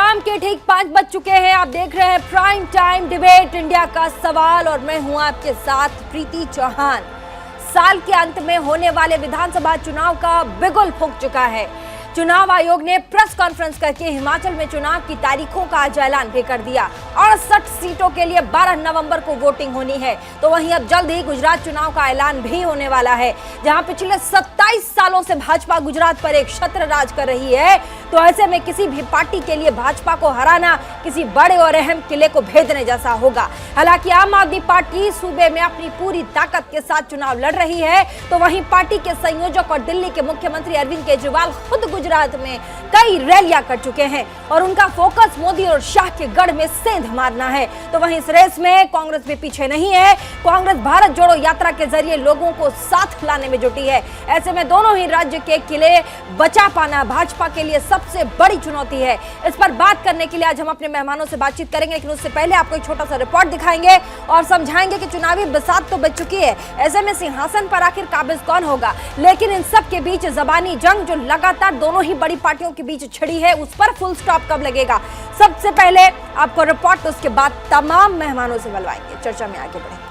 शाम के ठीक 5 बज चुके हैं। आप देख रहे हैं प्राइम टाइम डिबेट इंडिया का सवाल और मैं हूं आपके साथ प्रीति चौहान। साल के अंत में होने वाले विधानसभा चुनाव का बिगुल फूंक चुका है। चुनाव आयोग ने प्रेस कॉन्फ्रेंस करके हिमाचल में चुनाव की तारीखों का आज ऐलान भी कर दिया। 68 सीटों के लिए 12 नवंबर को वोटिंग होनी है। तो वहीं अब जल्द ही गुजरात चुनाव का ऐलान भी होने वाला है, जहां पिछले 27 सालों से भाजपा गुजरात पर एक छत्र राज कर रही है। तो ऐसे में किसी भी पार्टी के लिए भाजपा को हराना किसी बड़े और अहम किले को भेदने जैसा होगा। हालांकि आम आदमी पार्टी सूबे में अपनी पूरी ताकत के साथ चुनाव लड़ रही है, तो वहीं पार्टी के संयोजक और दिल्ली के मुख्यमंत्री अरविंद केजरीवाल खुद गुजरात में कई रैलियां कर चुके हैं और उनका फोकस मोदी और शाह के गढ़ में सेंध मारना है। तो वहीं इस रेस में कांग्रेस भी पीछे नहीं है। कांग्रेस भारत जोड़ो यात्रा के जरिए लोगों को साथ लाने में जुटी है। ऐसे में दोनों ही राज्य के किले बचा पाना भाजपा के लिए सबसे बड़ी चुनौती है। इस पर बात करने के लिए आज हम अपने मेहमानों से बातचीत करेंगे, लेकिन उससे पहले आपको एक छोटा सा रिपोर्ट दिखाएंगे और समझाएंगे कि चुनावी बसात तो बच चुकी है, ऐसे में सिंहासन पर आखिर काबिज कौन होगा। लेकिन इन सब के बीच जबानी जंग जो लगातार दोनों ही बड़ी पार्टियों के बीच छिड़ी है, उस पर फुल स्टॉप कब लगेगा। सबसे पहले आपको रिपोर्ट, उसके बाद तमाम मेहमानों से मिलवाएंगे, चर्चा में आगे बढ़ेंगे।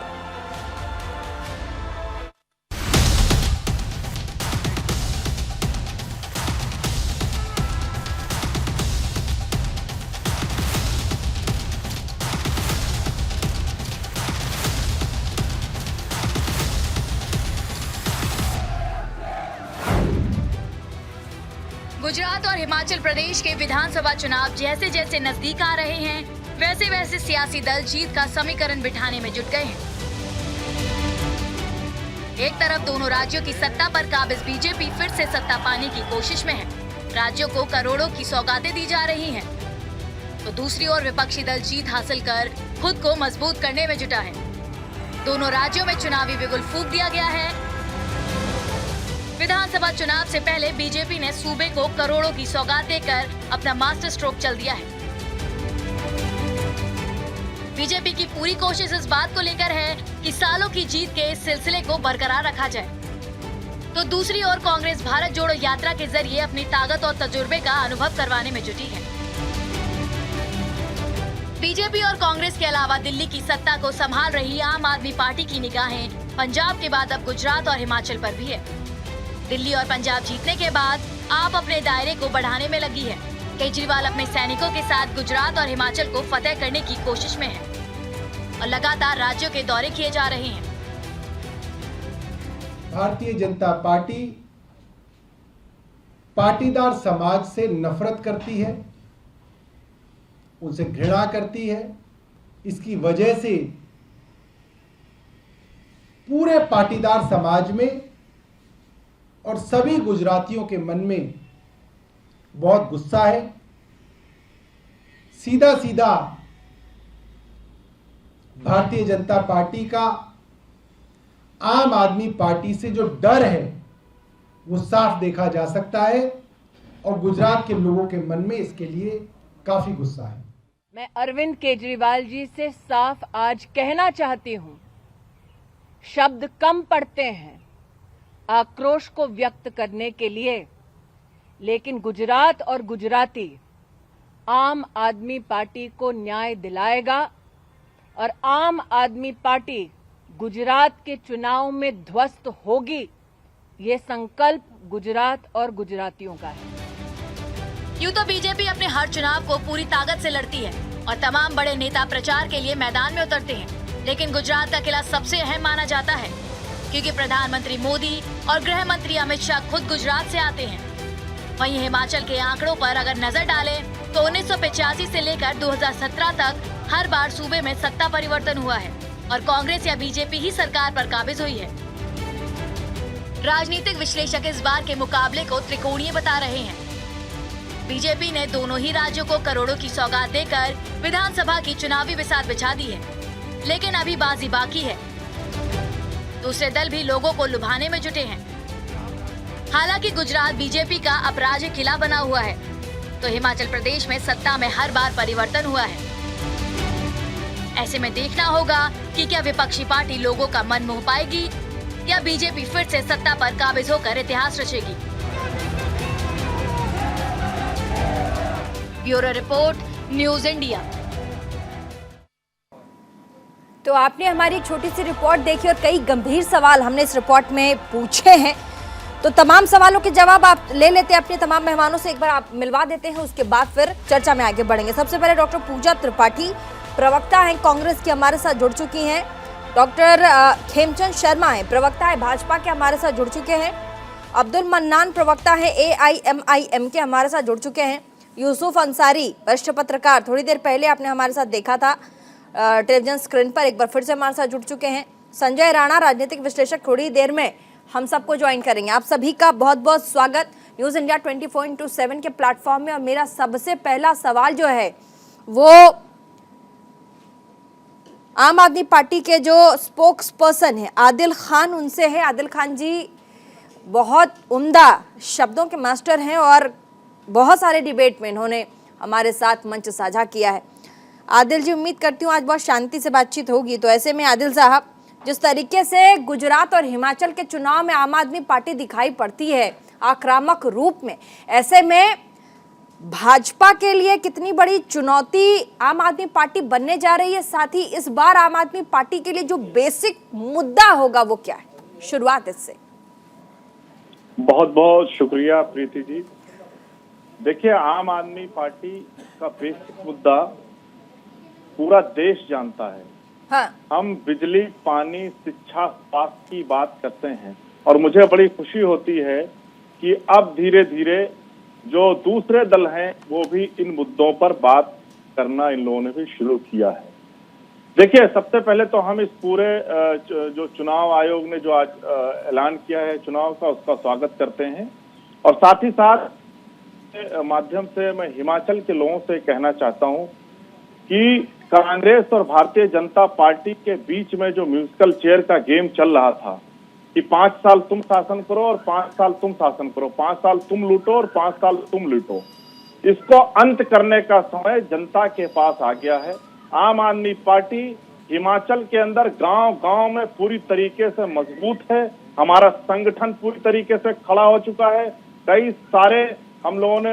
गुजरात और हिमाचल प्रदेश के विधानसभा चुनाव जैसे जैसे नजदीक आ रहे हैं, वैसे वैसे सियासी दल जीत का समीकरण बिठाने में जुट गए हैं। एक तरफ दोनों राज्यों की सत्ता पर काबिज बीजेपी फिर से सत्ता पाने की कोशिश में है। राज्यों को करोड़ों की सौगातें दी जा रही हैं। तो दूसरी ओर विपक्षी दल जीत हासिल कर खुद को मजबूत करने में जुटा है। दोनों राज्यों में चुनावी बिगुल फूंक दिया गया है। विधानसभा चुनाव से पहले बीजेपी ने सूबे को करोड़ों की सौगात देकर अपना मास्टर स्ट्रोक चल दिया है। बीजेपी की पूरी कोशिश इस बात को लेकर है कि सालों की जीत के इस सिलसिले को बरकरार रखा जाए। तो दूसरी ओर कांग्रेस भारत जोड़ो यात्रा के जरिए अपनी ताकत और तजुर्बे का अनुभव करवाने में जुटी है। बीजेपी और कांग्रेस के अलावा दिल्ली की सत्ता को संभाल रही आम आदमी पार्टी की निगाहें पंजाब के बाद अब गुजरात और हिमाचल पर भी है। दिल्ली और पंजाब जीतने के बाद आप अपने दायरे को बढ़ाने में लगी है। केजरीवाल अपने सैनिकों के साथ गुजरात और हिमाचल को फतेह करने की कोशिश में है और लगातार राज्यों के दौरे किए जा रहे हैं। भारतीय जनता पार्टी पाटीदार समाज से नफरत करती है, उनसे घृणा करती है। इसकी वजह से पूरे पाटीदार समाज में और सभी गुजरातियों के मन में बहुत गुस्सा है। सीधा सीधा भारतीय जनता पार्टी का आम आदमी पार्टी से जो डर है वो साफ देखा जा सकता है और गुजरात के लोगों के मन में इसके लिए काफी गुस्सा है। मैं अरविंद केजरीवाल जी से साफ आज कहना चाहती हूं, शब्द कम पड़ते हैं आक्रोश को व्यक्त करने के लिए, लेकिन गुजरात और गुजराती आम आदमी पार्टी को न्याय दिलाएगा और आम आदमी पार्टी गुजरात के चुनाव में ध्वस्त होगी। ये संकल्प गुजरात और गुजरातियों का है। यूं तो बीजेपी अपने हर चुनाव को पूरी ताकत से लड़ती है और तमाम बड़े नेता प्रचार के लिए मैदान में उतरते हैं, लेकिन गुजरात का किला सबसे अहम माना जाता है, क्योंकि प्रधानमंत्री मोदी और गृह मंत्री अमित शाह खुद गुजरात से आते हैं। वहीं हिमाचल के आंकड़ों पर अगर नजर डालें तो 1985 से लेकर 2017 तक हर बार सूबे में सत्ता परिवर्तन हुआ है और कांग्रेस या बीजेपी ही सरकार पर काबिज हुई है। राजनीतिक विश्लेषक इस बार के मुकाबले को त्रिकोणीय बता रहे हैं। बीजेपी ने दोनों ही राज्यों को करोड़ों की सौगात देकर विधानसभा की चुनावी बिसात बिछा दी है, लेकिन अभी बाजी बाकी है। दूसरे दल भी लोगों को लुभाने में जुटे हैं। हालांकि गुजरात बीजेपी का अपराज्य किला बना हुआ है, तो हिमाचल प्रदेश में सत्ता में हर बार परिवर्तन हुआ है। ऐसे में देखना होगा कि क्या विपक्षी पार्टी लोगों का मन मोह पाएगी या बीजेपी फिर से सत्ता पर काबिज होकर इतिहास रचेगी। Bureau report, news India. तो आपने हमारी एक छोटी सी रिपोर्ट देखी और कई गंभीर सवाल हमने इस रिपोर्ट में पूछे हैं। तो तमाम सवालों के जवाब आप ले लेते हैं अपने तमाम मेहमानों से, एक बार आप मिलवा देते हैं, उसके बाद फिर चर्चा में आगे बढ़ेंगे। सबसे पहले डॉक्टर पूजा त्रिपाठी, प्रवक्ता हैं कांग्रेस की, हमारे साथ जुड़ चुकी हैं। डॉक्टर खेमचंद शर्मा हैं, प्रवक्ता है भाजपा के, हमारे साथ जुड़ चुके हैं। अब्दुल मन्नान, प्रवक्ता है AIMIM के, हमारे साथ जुड़ चुके हैं। यूसुफ अंसारी, वरिष्ठ पत्रकार, थोड़ी देर पहले आपने हमारे साथ देखा था टेलीविजन स्क्रीन पर, एक बार फिर से हमारे साथ जुड़ चुके हैं। संजय राणा, राजनीतिक विश्लेषक, थोड़ी देर में हम सबको ज्वाइन करेंगे। आप सभी का बहुत बहुत स्वागत न्यूज इंडिया 24/7 के प्लेटफॉर्म में। और मेरा सबसे पहला सवाल जो है वो आम आदमी पार्टी के जो स्पोक्स पर्सन है आदिल खान, उनसे है। आदिल खान जी बहुत उम्दा शब्दों के मास्टर हैं और बहुत सारे डिबेट में इन्होंने हमारे साथ मंच साझा किया है। आदिल जी, उम्मीद करती हूँ आज बहुत शांति से बातचीत होगी। तो ऐसे में आदिल साहब, जिस तरीके से गुजरात और हिमाचल के चुनाव में आम आदमी पार्टी दिखाई पड़ती है आक्रामक रूप में, ऐसे में भाजपा के लिए कितनी बड़ी चुनौती आम आदमी पार्टी बनने जा रही है? साथ ही इस बार आम आदमी पार्टी के लिए जो बेसिक मुद्दा होगा वो क्या है? शुरुआत इससे। बहुत बहुत शुक्रिया प्रीति जी। देखिए, आम आदमी पार्टी का बेसिक मुद्दा पूरा देश जानता है। हाँ। हम बिजली, पानी, शिक्षा, स्वास्थ्य की बात करते हैं और मुझे बड़ी खुशी होती है कि अब धीरे धीरे जो दूसरे दल हैं वो भी इन मुद्दों पर बात करना इन लोगों ने भी शुरू किया है। देखिए, सबसे पहले तो हम इस पूरे जो चुनाव आयोग ने जो आज ऐलान किया है चुनाव का, उसका स्वागत करते हैं। और साथ ही साथ माध्यम से मैं हिमाचल के लोगों से कहना चाहता हूं कि कांग्रेस और भारतीय जनता पार्टी के बीच में जो म्यूजिकल चेयर का गेम चल रहा था कि 5 साल तुम शासन करो और 5 साल तुम शासन करो, 5 साल तुम लूटो और 5 साल तुम लूटो, इसको अंत करने का समय जनता के पास आ गया है। आम आदमी पार्टी हिमाचल के अंदर गांव-गांव में पूरी तरीके से मजबूत है। हमारा संगठन पूरी तरीके से खड़ा हो चुका है। कई सारे हम लोगों ने,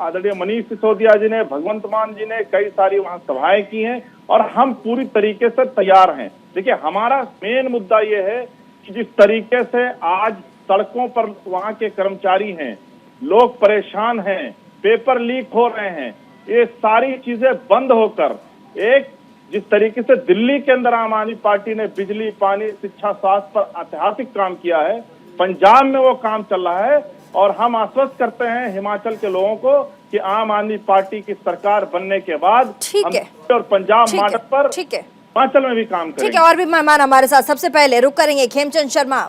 आदरणीय मनीष सिसोदिया जी ने, भगवंत मान जी ने कई सारी वहां सभाएं की हैं और हम पूरी तरीके से तैयार हैं। देखिए, हमारा मेन मुद्दा ये है कि जिस तरीके से आज सड़कों पर वहां के कर्मचारी हैं, लोग परेशान हैं, पेपर लीक हो रहे हैं, ये सारी चीजें बंद होकर एक जिस तरीके से दिल्ली के अंदर आम आदमी पार्टी ने बिजली, पानी, शिक्षा, स्वास्थ्य पर ऐतिहासिक काम किया है, पंजाब में वो काम चल रहा है। और हम आश्वस्त करते हैं हिमाचल के लोगों को कि आम आदमी पार्टी की सरकार बनने के बाद हम और पंजाब मॉडल पर हिमाचल में भी काम करेंगे। ठीक है, और भी मेहमान हमारे साथ। सबसे पहले रुक करेंगे खेमचंद शर्मा,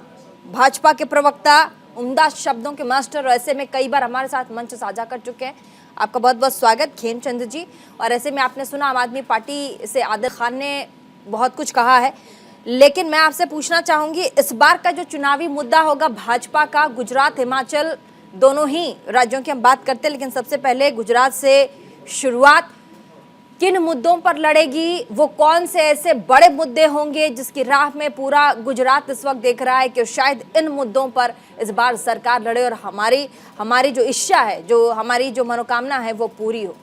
भाजपा के प्रवक्ता, उम्दा शब्दों के मास्टर, और ऐसे में कई बार हमारे साथ मंच साझा कर चुके हैं। आपका बहुत बहुत स्वागत खेमचंद जी। और ऐसे में आपने सुना आम आदमी पार्टी से आदिल खान ने बहुत कुछ कहा है, लेकिन मैं आपसे पूछना चाहूंगी, इस बार का जो चुनावी मुद्दा होगा भाजपा का, गुजरात हिमाचल दोनों ही राज्यों की हम बात करते हैं, लेकिन सबसे पहले गुजरात से शुरुआत, किन मुद्दों पर लड़ेगी? वो कौन से ऐसे बड़े मुद्दे होंगे जिसकी राह में पूरा गुजरात इस वक्त देख रहा है कि शायद इन मुद्दों पर इस बार सरकार लड़े और हमारी जो इच्छा है, जो हमारी जो मनोकामना है वो पूरी हो?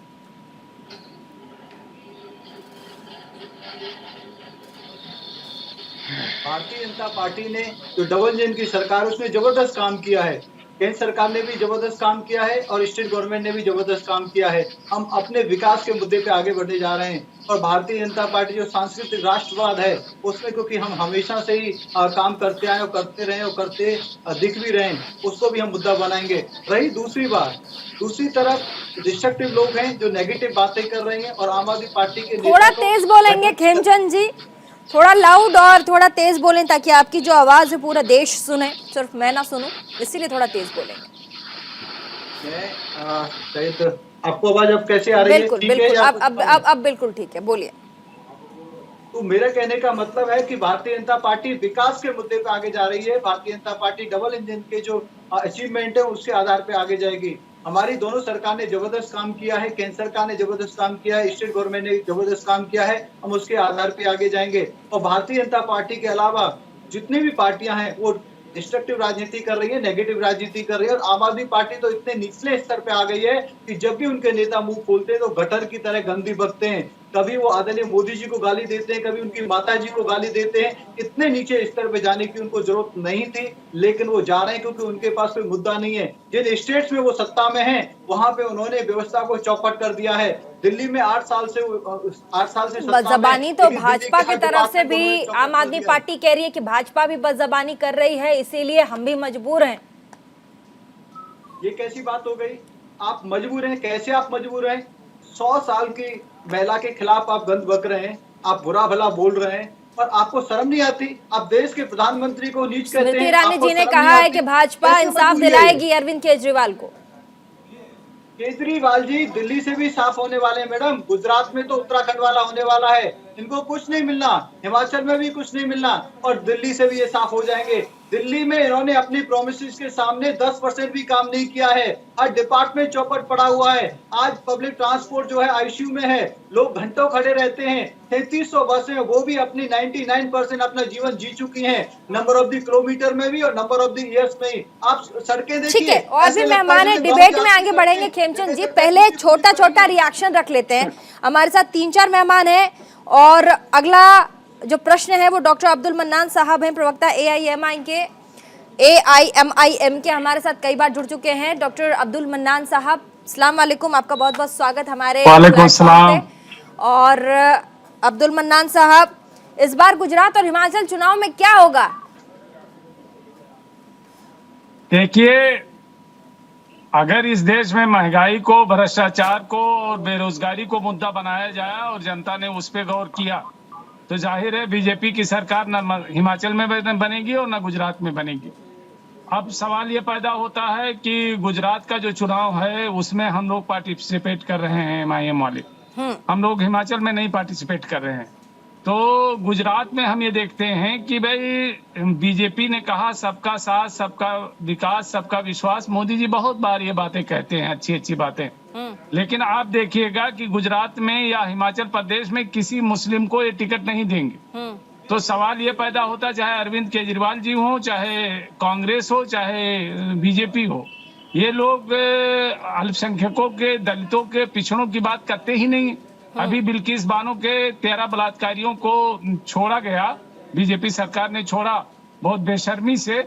भारतीय जनता पार्टी ने जो डबल इंजन की सरकार, उसने जबरदस्त काम किया है। केंद्र सरकार ने भी जबरदस्त काम किया है और स्टेट गवर्नमेंट ने भी जबरदस्त काम किया है। हम अपने विकास के मुद्दे पे आगे बढ़ने जा रहे हैं और भारतीय जनता पार्टी जो सांस्कृतिक राष्ट्रवाद है उसमें, क्योंकि हम हमेशा से ही काम करते आए और करते रहे और करते दिख भी रहे, उसको भी हम मुद्दा बनाएंगे। रही दूसरी बात, दूसरी तरफ डिस्ट्रक्टिव लोग हैं जो नेगेटिव बातें कर रहे हैं और आम आदमी पार्टी के थोड़ा तेज बोलेंगे खेमचंद जी, थोड़ा लाउड और थोड़ा तेज बोलें ताकि आपकी जो आवाज है पूरा देश सुने, सिर्फ मैं ना सुनूं, इसीलिए थोड़ा तेज बोलेंगे। आपको आवाज अब कैसे आ रही है? बिल्कुल बिल्कुल, अब बिल्कुल ठीक है, बोलिए। तो मेरा कहने का मतलब है कि भारतीय जनता पार्टी विकास के मुद्दे पे आगे जा रही है। Bharatiya Janata party double engine के जो अचीवमेंट है उसके आधार पे आगे जाएगी। हमारी दोनों सरकार ने जबरदस्त काम किया है, केंद्र सरकार ने जबरदस्त काम किया है, स्टेट गवर्नमेंट ने जबरदस्त काम किया है, हम उसके आधार पे आगे जाएंगे। और भारतीय जनता पार्टी के अलावा जितनी भी पार्टियां हैं वो डिस्ट्रक्टिव राजनीति कर रही है, नेगेटिव राजनीति कर रही है। और आम आदमी पार्टी तो इतने निचले स्तर पे आ गई है कि जब भी उनके नेता मुंह खोलते हैं तो गटर की तरह गंदी बकते हैं। कभी वो आदरणीय मोदी जी को गाली देते हैं, कभी उनकी माता जी को गाली देते हैं। इतने नीचे स्तर पे जाने की उनको जरूरत नहीं थी, लेकिन वो जा रहे हैं क्योंकि उनके पास कोई मुद्दा नहीं है। जिन स्टेट्स में वो सत्ता में हैं, वहां पे उन्होंने व्यवस्था को चौपट कर दिया है। दिल्ली में 8 साल से सत्ता में, बदजबानी तो लेकिन भाजपा दिल्ली की के तरफ से हर भी डिपार्टमेंट को आम आदमी उन्होंने पार्टी कह रही है कि भाजपा भी बदजबानी कर रही है, इसीलिए हम भी मजबूर हैं। ये कैसी बात हो गई? आप मजबूर हैं? कैसे आप मजबूर हैं? 100 साल की महिला के खिलाफ आप गंद बक रहे हैं, आप बुरा भला बोल रहे हैं, और आपको शर्म नहीं आती? आप देश के प्रधानमंत्री को नीच कहते हैं। स्मृति ईरानी आपको जी ने शर्म कहा नहीं है आती? कि भाजपा कैसे इंसाफ मजबूरी है ये? दिलाएगी अरविंद केजरीवाल को। केजरीवाल जी दिल्ली से भी साफ होने वाले हैं मैडम। गुजरात में तो उत्तराखंड वाला होने वाला है, इनको कुछ नहीं मिलना। हिमाचल में भी कुछ नहीं मिलना, और दिल्ली से भी ये साफ हो जाएंगे। दिल्ली में इन्होंने अपनी प्रोमिसेस के सामने 10% भी काम नहीं किया है। हर डिपार्टमेंट चौपट पड़ा हुआ है। आज पब्लिक ट्रांसपोर्ट जो है आईसीयू में है, लोग घंटों खड़े रहते हैं। 3300 बसें वो भी अपनी 99% अपना जीवन जी चुकी हैं, नंबर ऑफ द किलोमीटर में भी और नंबर ऑफ द ईयर्स में ही। आप सड़कें देखिए। ठीक है, और भी मेहमान है, डिबेट में आगे बढ़ेंगे। खेमचंद जी, पहले छोटा छोटा रिएक्शन रख लेते हैं। हमारे साथ 3-4 मेहमान हैं, और अगला जो प्रश्न है वो डॉक्टर अब्दुल मन्नान साहब हैं, प्रवक्ता एआईएमआईएम के हमारे साथ कई बार जुड़ चुके हैं। डॉक्टर अब्दुल मन्नान साहब, अस्सलाम वालेकुम, आपका बहुत बहुत स्वागत हमारे प्लेटफॉर्म पे। और अब्दुल मन्नान साहब, इस बार गुजरात और हिमाचल चुनाव में क्या होगा? देखिए, अगर इस देश में महंगाई को, भ्रष्टाचार को और बेरोजगारी को मुद्दा बनाया जाए और जनता ने उस पर गौर किया, तो जाहिर है बीजेपी की सरकार न हिमाचल में बनेगी और न गुजरात में बनेगी। अब सवाल ये पैदा होता है कि गुजरात का जो चुनाव है उसमें हम लोग पार्टिसिपेट कर रहे हैं, एमआईएम वाले। हम लोग हिमाचल में नहीं पार्टिसिपेट कर रहे हैं। तो गुजरात में हम ये देखते हैं कि भाई बीजेपी ने कहा सबका साथ, सबका विकास, सबका विश्वास। मोदी जी बहुत बार ये बातें कहते हैं, अच्छी अच्छी बातें, लेकिन आप देखिएगा कि गुजरात में या हिमाचल प्रदेश में किसी मुस्लिम को ये टिकट नहीं देंगे। तो सवाल ये पैदा होता है, चाहे अरविंद केजरीवाल जी हो, चाहे कांग्रेस हो, चाहे बीजेपी हो, ये लोग अल्पसंख्यकों के, दलितों के, पिछड़ों की बात करते ही नहीं। अभी बिल्किस बानो के 13 बलात्कारियों को छोड़ा गया, बीजेपी सरकार ने छोड़ा बहुत बेशर्मी से,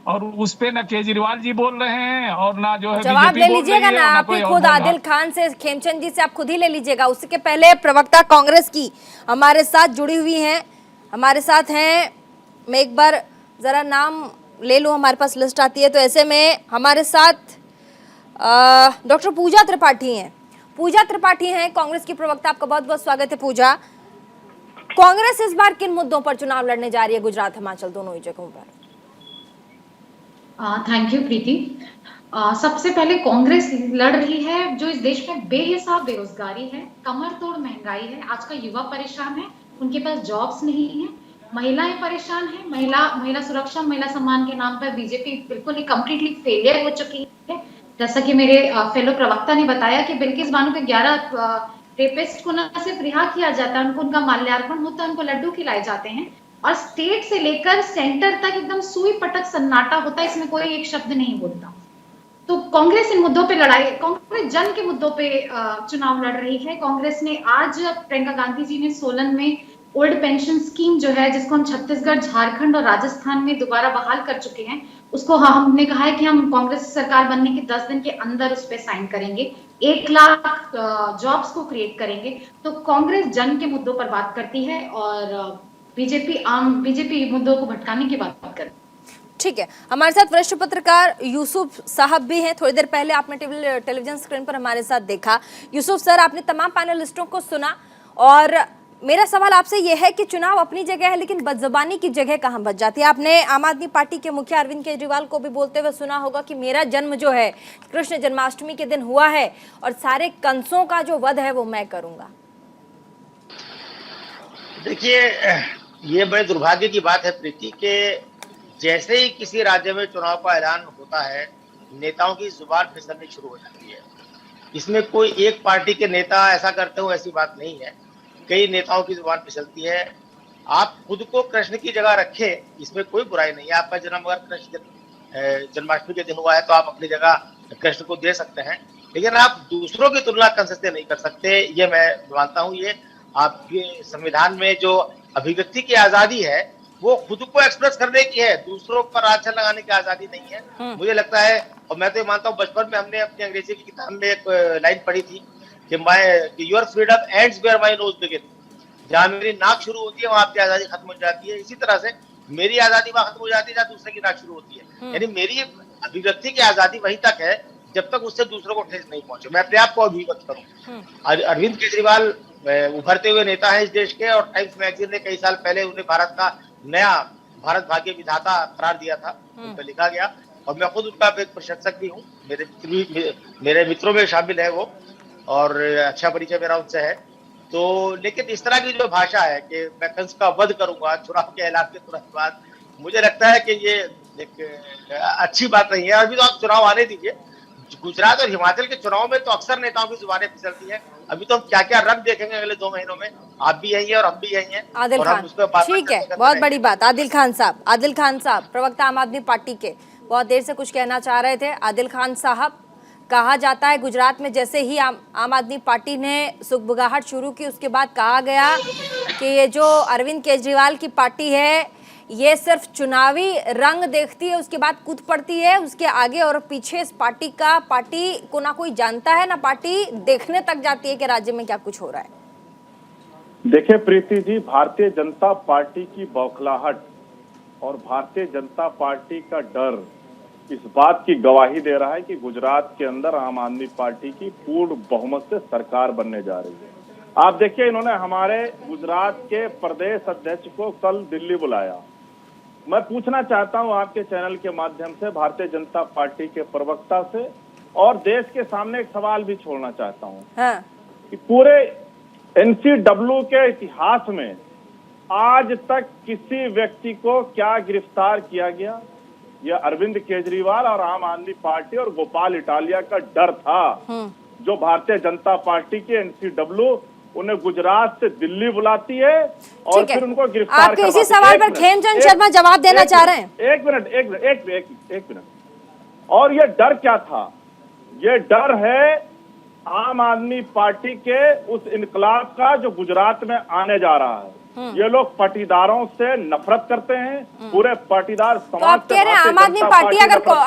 और उस पे न केजरीवाल जी बोल रहे हैं और ना जो है जवाब ले लीजिएगा ना आप ही खुद, आदिल खान से, खेमचंद जी से आप खुद ही ले लीजिएगा। उसके पहले प्रवक्ता कांग्रेस की हमारे साथ जुड़ी हुई हैं, हमारे साथ हैं। मैं एक बार जरा नाम ले लूं, हमारे पास लिस्ट आती है। तो ऐसे में हमारे साथ डॉक्टर पूजा त्रिपाठी हैं। पूजा त्रिपाठी हैं कांग्रेस की प्रवक्ता, आपका बहुत बहुत स्वागत है पूजा। कांग्रेस इस बार किन मुद्दों पर चुनाव लड़ने जा रही है, गुजरात हिमाचल दोनों ही जगहों पर? थैंक यू प्रीति। सबसे पहले कांग्रेस लड़ रही है जो इस देश में बेहिसाब बेरोजगारी है, कमर तोड़ महंगाई है। आज का युवा परेशान है, उनके पास जॉब्स नहीं है। महिलाएं परेशान है, महिला सुरक्षा, महिला सम्मान के नाम पर बीजेपी बिल्कुल ही कंप्लीटली फेलियर हो चुकी है। जैसा कि मेरे फेलो प्रवक्ता ने बताया कि बिल्किस बानो के 11 रेपिस्ट को न सिर्फ रिहा किया जाता है, उनका माल्यार्पण होता है, उनको लड्डू खिलाए जाते हैं, और स्टेट से लेकर सेंटर तक एकदम सुई पटक सन्नाटा होता है, इसमें कोई एक शब्द नहीं बोलता। तो कांग्रेस इन मुद्दों पे लड़ाई, कांग्रेस जन के मुद्दों पे चुनाव लड़ रही है। कांग्रेस ने आज, प्रियंका गांधी जी ने सोलन में ओल्ड पेंशन स्कीम जो है, जिसको हम छत्तीसगढ़, झारखंड और राजस्थान में दोबारा बहाल कर चुके हैं, उसको हमने कहा है कि हम कांग्रेस सरकार बनने के 10 दिन के अंदर उस पर साइन करेंगे, 1 लाख जॉब्स को क्रिएट करेंगे। तो कांग्रेस जन के मुद्दों पर बात करती है और बीजेपी मुद्दों को भटकाने की बात करती है। ठीक है, हमारे साथ वरिष्ठ पत्रकार यूसुफ साहब भी हैं। थोड़ी देर पहले आपने टेलीविजन स्क्रीन पर हमारे साथ देखा। यूसुफ सर, आपने तमाम पैनलिस्टों को सुना, और मेरा सवाल आपसे यह है कि चुनाव अपनी जगह है, लेकिन बदजबानी की जगह कहां बच जाती है? आपने आम आदमी पार्टी के मुखिया अरविंद केजरीवाल को भी बोलते हुए सुना होगा कि मेरा जन्म जो है कृष्ण जन्माष्टमी के दिन हुआ है, और सारे कंसों का जो वध है वो मैं करूंगा। देखिए, ये बड़े दुर्भाग्य की बात है प्रीति के जैसे ही किसी राज्य में चुनाव का ऐलान होता है, नेताओं की जुबान फिसलनी शुरू हो जाती है। इसमें कोई एक पार्टी के नेता ऐसा करते हो ऐसी बात नहीं है, कई नेताओं की जुबान फिसलती है। आप खुद को कृष्ण की जगह रखें, इसमें कोई बुराई नहीं है। आपका जन्म अगर कृष्ण जन्माष्टमी के दिन हुआ है तो आप अपनी जगह कृष्ण को दे सकते हैं, लेकिन आप दूसरों की तुलना कंस से नहीं कर सकते। ये मैं मानता हूँ, ये आपके संविधान में जो अभिव्यक्ति की आजादी है वो खुद को एक्सप्रेस करने की है, दूसरों पर आंचल लगाने की आजादी नहीं है। मुझे लगता है, और मैं तो ये मानता हूँ, बचपन में हमने अपनी अंग्रेजी की किताब में एक लाइन पढ़ी थी कि your freedom ends where my nose begin, जहाँ मेरी नाक शुरू होती है वहां आपकी आजादी खत्म हो जाती है। इसी तरह से मेरी आजादी वहां खत्म हो जाती है जहाँ दूसरे की नाक शुरू होती है। यानी मेरी अभिव्यक्ति की आजादी वहीं तक है जब तक उससे दूसरों को ठेस नहीं पहुंचे, मैं अपने आप को अभिव्यक्त करूं। अरविंद केजरीवाल उभरते हुए नेता है इस देश के, और टाइम्स मैगजीन ने कई साल पहले उन्हें भारत का नया भारत भाग्य विधाता करार दिया था, उन पर लिखा गया, और मैं खुद उनका एक प्रशंसक भी हूँ। मेरे मित्रों में शामिल है वो, और अच्छा परिचय मेरा उनसे है। तो लेकिन इस तरह की जो भाषा है कि मैं कंस का वध करूंगा चुनाव के ऐलान के तुरंत बाद, मुझे लगता है कि ये एक अच्छी बात नहीं है। अभी तो आप चुनाव आने दीजिए। गुजरात और हिमाचल के चुनाव में तो अक्सर नेताओं की जुबानें फिसलती हैं। अभी तो हम क्या क्या रंग देखेंगे अगले 2 महीनों में। आप भी यही है और हम भी यही हैं। आदिल खान, ठीक है, बहुत बड़ी बात। आदिल खान साहब प्रवक्ता आम आदमी पार्टी के, बहुत देर से कुछ कहना चाह रहे थे। आदिल खान साहब, कहा जाता है गुजरात में जैसे ही आम आदमी पार्टी ने सुगबुगाहट शुरू की, उसके बाद कहा गया कि ये जो अरविंद केजरीवाल की पार्टी है ये सिर्फ चुनावी रंग देखती है, उसके बाद कूद पड़ती है। उसके आगे और पीछे इस पार्टी को ना कोई जानता है, ना पार्टी देखने तक जाती है कि राज्य में क्या कुछ हो रहा है। देखिए प्रीति जी, भारतीय जनता पार्टी की बौखलाहट और भारतीय जनता पार्टी का डर इस बात की गवाही दे रहा है कि गुजरात के अंदर आम आदमी पार्टी की पूर्ण बहुमत से सरकार बनने जा रही है। आप देखिए, इन्होंने हमारे गुजरात के प्रदेश अध्यक्ष को कल दिल्ली बुलाया। मैं पूछना चाहता हूं आपके चैनल के माध्यम से भारतीय जनता पार्टी के प्रवक्ता से, और देश के सामने एक सवाल भी छोड़ना चाहता हूं कि पूरे एनसीडब्ल्यू के इतिहास में आज तक किसी व्यक्ति को क्या गिरफ्तार किया गया? यह अरविंद केजरीवाल और आम आदमी पार्टी और गोपाल इटालिया का डर था, जो भारतीय जनता पार्टी के एनसीडब्ल्यू उन्हें गुजरात से दिल्ली बुलाती है और फिर उनको गिरफ्तार। आपके इसी सवाल पर खेमचंद शर्मा जवाब देना चाह रहे हैं। एक मिनट। और ये डर क्या था? ये डर है आम आदमी पार्टी के उस इनकलाब का जो गुजरात में आने जा रहा है। ये लोग पाटीदारों से नफरत करते हैं, पूरे पाटीदार समाज। तो आप कह रहे हैं आम आदमी पार्टी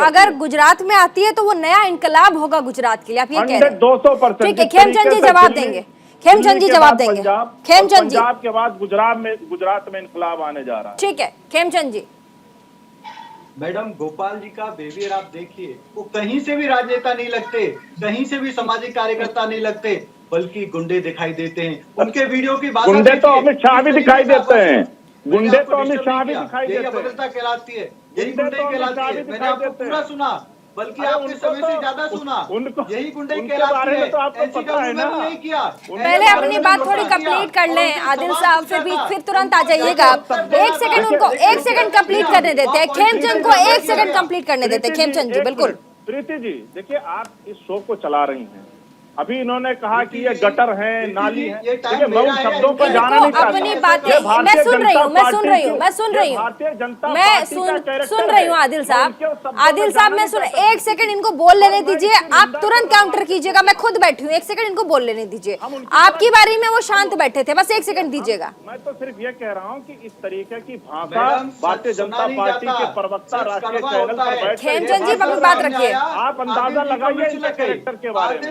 अगर गुजरात में आती है तो वो नया इनकलाब होगा गुजरात के लिए, आप ये कह रहे हैं? 200%। ठीक है, खेमचंद जी जवाब देंगे। खेमचंद जी जवाब देंगे। खेमचंद जी, पंजाब के बाद गुजरात में इनकलाब आने जा रहा है। ठीक है, खेमचंद जी। मैडम, गोपाल जी का बिहेवियर आप देखिए, वो कहीं से भी राजनेता नहीं लगते, कहीं से भी सामाजिक कार्यकर्ता नहीं लगते, बल्कि गुंडे दिखाई देते हैं। उनके वीडियो की बात, गुंडे तो अमित शाह भी दिखाई देते हैं। गुंडे तो अमित शाह भी दिखाई देते हैं। यही अभद्रता कहलाती है, यही गुंडे कहलाती है। मैंने आपको पूरा सुना, बल्कि आपने समय से ज्यादा सुना। यही गुंडे कहलाती है। एनसीडब्ल्यू ने भी यही किया। पहले अपनी बात थोड़ी कंप्लीट कर लें आदिल साहब, फिर तुरंत आ जाइएगा। एक सेकंड कंप्लीट करने देते हैं खेमचंद को, 1 सेकंड कंप्लीट करने देते हैं खेमचंद जी। बिल्कुल प्रीति जी, देखिए आप इस शो को चला रही हैं, अभी इन्होंने कहा कि ये गटर है, नाली है। देखिए मैं उन शब्दों पर जाना नहीं चाहता। अपनी बातें मैं सुन रही हूँ आदिल साहब मैं सुन। 1 सेकंड इनको बोल लेने दीजिए, आप तुरंत काउंटर कीजिएगा। मैं खुद बैठी हूँ, 1 सेकंड इनको बोल लेने दीजिए। आपकी बारी में वो शांत बैठे थे, बस 1 सेकंड दीजिएगा। मैं तो सिर्फ ये कह रहा हूँ कि इस तरीके की भाषा भारतीय जनता पार्टी के प्रवक्ता राष्ट्रीय चैनल पर खेमचंद जी अपनी बात रखिए। आप अंदाजा लगाइए इनके कैरेक्टर के बारे में।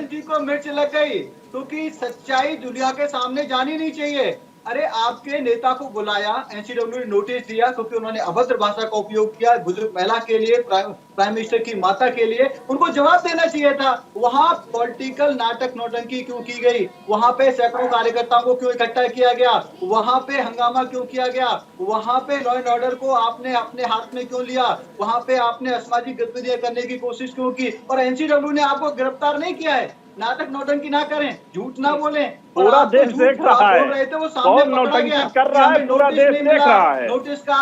मिर्च लग गई, क्योंकि सच्चाई दुनिया के सामने जानी नहीं चाहिए। अरे आपके नेता को बुलाया, एनसीडब्ल्यू ने नोटिस दिया क्योंकि उन्होंने अभद्र भाषा का उपयोग किया बुजुर्ग महिला के लिए, प्राइम मिनिस्टर की माता के लिए। उनको जवाब देना चाहिए था। वहां पॉलिटिकल नाटक नौटंकी क्यों की गई? वहां पे सैकड़ों कार्यकर्ताओं को क्यों इकट्ठा किया गया? वहां पे हंगामा क्यों किया गया? वहां पे लॉ एंड ऑर्डर को आपने अपने हाथ में क्यों लिया? वहां पे आपने असामाजिक गतिविधियां करने की कोशिश क्यों की? और एनसीडब्ल्यू ने आपको गिरफ्तार नहीं किया है। नाटक नौटंकी ना करें, झूठ ना बोलें। पूरा देश देख रहा है कौन नौटंकी कर रहा है, पूरा देश देख रहा है।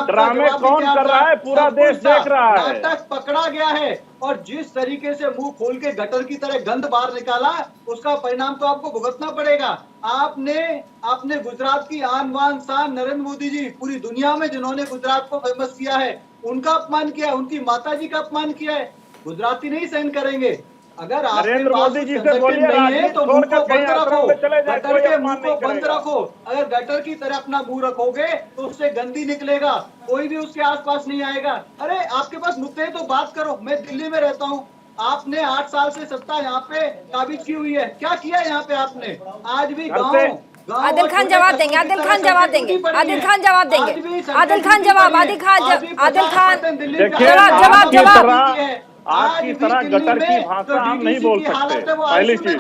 ड्रामे कौन कर रहा है, पूरा देश देख रहा है। नाटक पकड़ा गया है और जिस तरीके से मुंह खोल के गटर की तरह गंद बाहर निकाला, उसका परिणाम तो आपको भुगतना पड़ेगा। आपने गुजरात की आन बान शान नरेंद्र मोदी जी, पूरी दुनिया में जिन्होंने गुजरात को फेमस किया है, उनका अपमान किया है, उनकी माता जी का अपमान किया है। गुजराती नहीं सहन करेंगे। अगर नरेंद्र मोदी जी से बोलिए नहीं है तो मुंह को बंद रखो, गटर के मुंह को बंद करेगा। रखो। अगर गटर की तरह अपना मुंह रखोगे तो उससे गंदी निकलेगा, कोई भी उसके आसपास नहीं आएगा। अरे आपके पास मुद्दे तो बात करो। मैं दिल्ली में रहता हूँ, आपने 8 साल से सत्ता यहाँ पे काबिज की हुई है, क्या किया यहाँ पे आपने? आज भी गाँव आदिल खान जवाब देंगे, आदिल खान जवाब देंगे, आदिल खान जवाब देंगे, आदिल खान जवाब, आदिल खान जवाब। आपकी तरह गटर की भाषा हम नहीं बोल सकते, पहली चीज।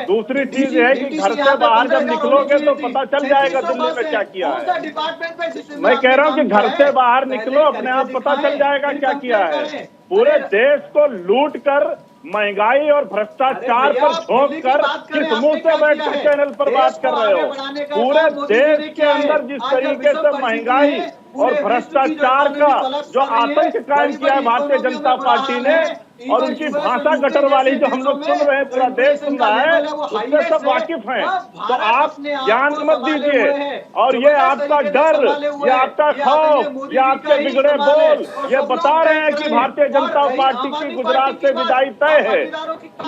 दूसरी चीज है कि घर से बाहर जब निकलोगे तो पता चल जाएगा दिल्ली में क्या किया है। मैं कह रहा हूँ कि घर से बाहर निकलो, अपने आप पता चल जाएगा क्या किया है। पूरे देश को लूट कर, महंगाई और भ्रष्टाचार पर झोंक कर किस मुंह से बैठ कर चैनल पर बात कर रहे हो? पूरे देश के अंदर जिस तरीके से महंगाई और भ्रष्टाचार का जो आतंक कायम किया है भारतीय जनता पार्टी ने, और उनकी भाषा गटर वाली जो हम लोग सुन रहे हैं, पूरा देश सुन रहा है, उससे सब वाकिफ हैं। तो आप ज्ञान मत दीजिए। और ये आपका डर, ये आपका खौफ, ये आपके बिगड़े बोल ये बता रहे हैं कि भारतीय जनता पार्टी की गुजरात से विदाई तय है।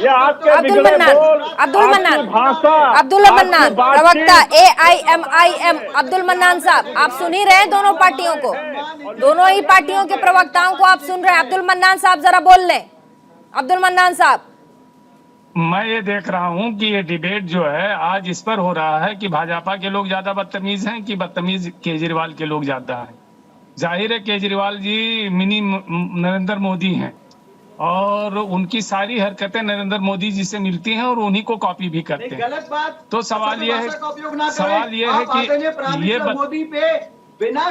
ये आपके बिगड़े बोल, आपकी भाषा, अब्दुल मन्नान प्रवक्ता AIMIM अब्दुल मन्नान साहब, आप सुन ही रहे हैं दोनों पार्टियों को, दोनों ही पार्टियों के प्रवक्ताओं को आप सुन रहे हैं। अब्दुल मन्नान साहब जरा बोल लें। अब्दुल मन्नान साहब, मैं ये देख रहा हूँ कि ये डिबेट जो है आज इस पर हो रहा है कि भाजपा के लोग ज्यादा बदतमीज हैं कि बदतमीज केजरीवाल के लोग ज्यादा हैं। जाहिर है केजरीवाल जी मिनी नरेंद्र मोदी हैं और उनकी सारी हरकतें नरेंद्र मोदी जी से मिलती हैं और उन्हीं को कॉपी भी करते हैं। गलत बात। तो सवाल ये है कि ये मोदी पे बिना